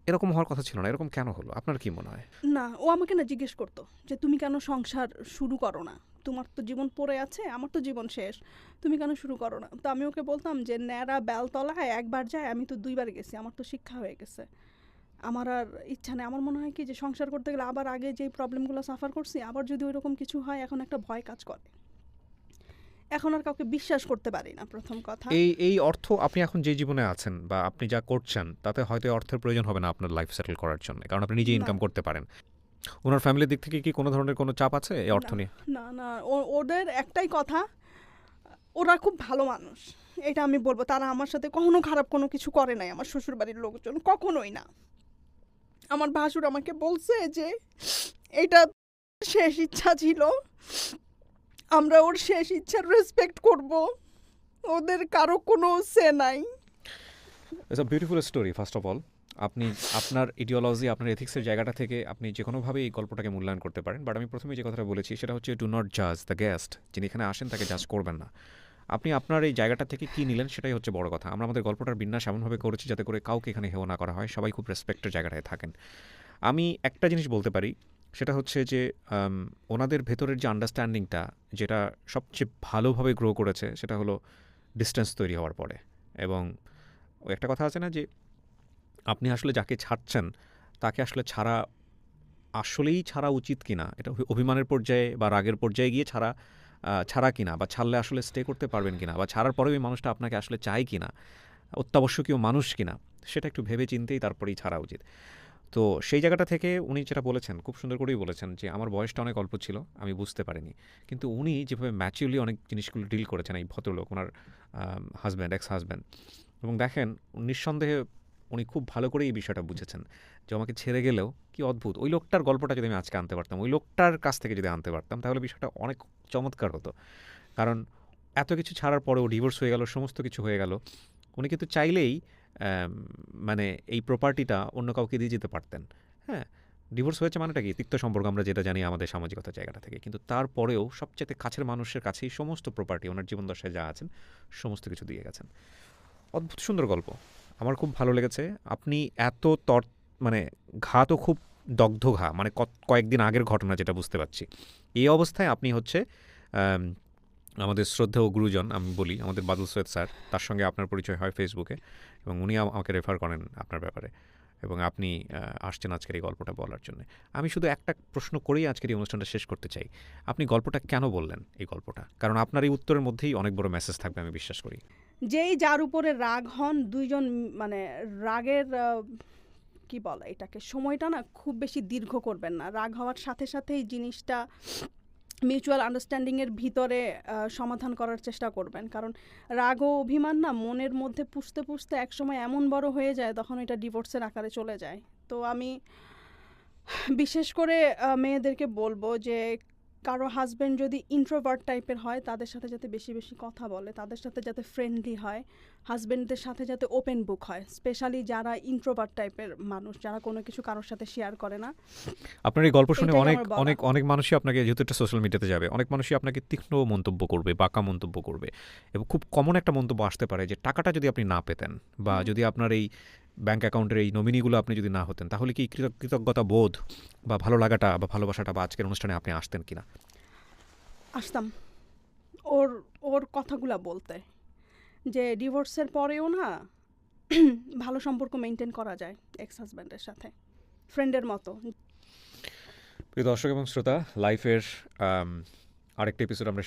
এরকম হওয়ার কথা ছিল না। এরকম কেন হলো? আপনার কি মনে হয়? না, ও আমাকে না জিজ্ঞেস করতো যে তুমি কেন সংসার শুরু করো না? তোমার তো জীবন পড়ে আছে, আমার তো জীবন শেষ, তুমি কেন শুরু করো না? তো আমি ওকে বলতাম যে ন্যাড়া বেলতলায় একবার যায়, আমি তো 2বার গেছি, আমার তো শিক্ষা হয়ে গেছে, আমার আর ইচ্ছা নেই। আমার মনে হয় কি যে সংসার করতে গেলে আবার আগে যেই প্রবলেমগুলো সাফার করছি, আবার যদি ওইরকম কিছু হয়, এখন একটা ভয় কাজ করে। এখন আর কাউকে বিশ্বাস করতে পারি না, প্রথম কথা। এই অর্থ আপনি এখন যে জীবনে আছেন বা আপনি যা করছেন, তাতে হয়তো এই অর্থের প্রয়োজন হবে না আপনার লাইফ সেটেল করার জন্য। কারণ আপনি নিজে না, ইনকাম করতে পারেন। উনার ফ্যামিলির দিক থেকে কি কোনো ধরনের কোনো চাপ আছে এই অর্থ না, নিয়ে? না, না, ওদের একটাই কথা, ওরা খুব ভালো মানুষ, এটা আমি বলবো। তারা আমার সাথে কখনো খারাপ কোনো কিছু করে নাই, আমার শ্বশুরবাড়ির লোকজন কখনোই না। আমার ভাসুর আমাকে বলছে যে এটা শেষ ইচ্ছা ছিল, আমরা ওর শেষ ইচ্ছার রেসপেক্ট করব, ওদের কারো কোনো সে নাই। It's a beautiful story. First of all, আপনি আপনার ইডিওলজি, আপনার এথিক্সের জায়গাটা থেকে আপনি যে কোনোভাবে এই গল্পটাকে মূল্যায়ন করতে পারেন। বাট আমি প্রথমে যে কথাটা বলেছি সেটা হচ্ছে, ডু নট জাজ দ্য গেস্ট। যিনি এখানে আসেন তাকে জাজ করবেন না। আপনি আপনার এই জায়গাটা থেকে কী নিলেন সেটাই হচ্ছে বড় কথা। আমরা আমাদের গল্পটার বিন্যাস এমনভাবে করেছি যাতে করে কাউকে এখানে হেয় না করা হয়, সবাই খুব রেসপেক্টের জায়গাটায় থাকেন। আমি একটা জিনিস বলতে পারি, সেটা হচ্ছে যে ওনাদের ভেতরের যে আন্ডারস্ট্যান্ডিংটা, যেটা সবচেয়ে ভালোভাবে গ্রো করেছে, সেটা হলো ডিস্টেন্স তৈরি হওয়ার পরে। এবং ওই একটা কথা আছে না যে আপনি আসলে যাকে ছাড়ছেন তাকে আসলে আসলেই ছাড়া উচিত কিনা, এটা অভিমানের পর্যায়ে বা রাগের পর্যায়ে গিয়ে ছাড়া কিনা, বা ছাড়লে আসলে স্টে করতে পারবেন কিনা, বা ছাড়ার পরেও ওই মানুষটা আপনাকে আসলে চায় কিনা, অত্যাবশ্যকীয় মানুষ কিনা, সেটা একটু ভেবে চিন্তেই তারপরেই ছাড়া উচিত। তো সেই জায়গাটা থেকে উনি যেটা বলেছেন, খুব সুন্দর করেই বলেছেন যে আমার বয়সটা অনেক অল্প ছিল, আমি বুঝতে পারিনি। কিন্তু উনি যেভাবে ম্যাচিউরলি অনেক জিনিসগুলো ডিল করেছেন, এই ভদ্রলোক, ওনার এক্স হাজব্যান্ড, এবং দেখেন নিঃসন্দেহে উনি খুব ভালো করে এই বিষয়টা বুঝেছেন যে আমাকে ছেড়ে গেলেও কি অদ্ভুত। ওই লোকটার গল্পটা যদি আমি আজকে আনতে পারতাম, ওই লোকটার কাছ থেকে যদি আনতে পারতাম, তাহলে বিষয়টা অনেক চমৎকার হতো। কারণ এত কিছু ছাড়ার পরেও ডিভোর্স হয়ে গেল, সমস্ত কিছু হয়ে গেল, উনি কিন্তু চাইলেই মানে এই প্রপার্টিটা অন্য কাউকে দিয়ে যেতে পারতেন। হ্যাঁ, ডিভোর্স হয়েছে মানেটা কি? তিক্ত সম্পর্ক আমরা যেটা জানি আমাদের সামাজিকতার জায়গাটা থেকে। কিন্তু তারপরেও সবচেয়ে কাছের মানুষের কাছেই সমস্ত প্রপার্টি, ওনার জীবনদশায় যা আছেন সমস্ত কিছু দিয়ে গেছেন। অদ্ভুত সুন্দর গল্প, আমার খুব ভালো লেগেছে। আপনি এত মানে ঘা তো খুব দগ্ধ ঘা, মানে কয়েকদিন আগের ঘটনা, যেটা বুঝতে পারছি। এই অবস্থায় আপনি হচ্ছে আমাদের শ্রদ্ধেয় গুরুজন, আমি বলি আমাদের বাদল সৈয়দ স্যার, তার সঙ্গে আপনার পরিচয় হয় ফেসবুকে, এবং উনি আমাকে রেফার করেন আপনার ব্যাপারে, এবং আপনি আসছেন আজকের এই গল্পটা বলার জন্য। আমি শুধু একটা প্রশ্ন করেই আজকের এই অনুষ্ঠানটা শেষ করতে চাই। আপনি গল্পটা কেন বললেন, এই গল্পটা? কারণ আপনার এই উত্তরের মধ্যেই অনেক বড় মেসেজ থাকবে, আমি বিশ্বাস করি। যেই যার উপরে রাগ হন, দুইজন মানে রাগের কি বলে এটাকে, সময়টা না খুব বেশি দীর্ঘ করবেন না। রাগ হওয়ার সাথে সাথেই জিনিসটা মিউচুয়াল আন্ডারস্ট্যান্ডিংয়ের ভিতরে সমাধান করার চেষ্টা করবেন। কারণ রাগ ও অভিমান না মনের মধ্যে পুষতে পুষতে একসময় এমন বড় হয়ে যায়, তখন এটা ডিভোর্সের আকারে চলে যায়। তো আমি বিশেষ করে মেয়েদেরকে বলবো যে কারো হাজব্যান্ড যদি ইন্ট্রোভার্ট টাইপের হয়, তাদের সাথে যাতে বেশি বেশি কথা বলে, তাদের সাথে যাতে ফ্রেন্ডলি হয়, হাজব্যান্ডদের সাথে যাতে ওপেন বুক হয়, স্পেশালি যারা ইন্ট্রোভার্ট টাইপের মানুষ, যারা কোনো কিছু কারোর সাথে শেয়ার করে না। আপনার এই গল্প শুনে এটাই অনেক আমার বলা। অনেক অনেক মানুষই আপনাকে, যেহেতু একটা সোশ্যাল মিডিয়াতে যাবে, অনেক মানুষই আপনাকে তীক্ষ্ণ মন্তব্য করবে, বাঁকা মন্তব্য করবে, এবং খুব কমন একটা মন্তব্য আসতে পারে যে টাকাটা যদি আপনি না পেতেন, বা যদি আপনার এই ব্যাঙ্ক অ্যাকাউন্টের এই নমিনিগুলো আপনি যদি না হতেন, তাহলে কি কৃতজ্ঞতা বোধ বা ভালো লাগাটা বা ভালোবাসাটা বা আজকের অনুষ্ঠানে আপনি আসতেন কিনা? আসতাম ওর ওর কথাগুলা বলতে, যে ডিভোর্সের পরেও না ভালো সম্পর্ক মেনটেন করা যায় এক্স হাজব্যান্ডের সাথে। ফ্রেন্ডের মতো। প্রিয় দর্শক এবং শ্রোতা, লাইফের আরেকটা এপিসোড আমরা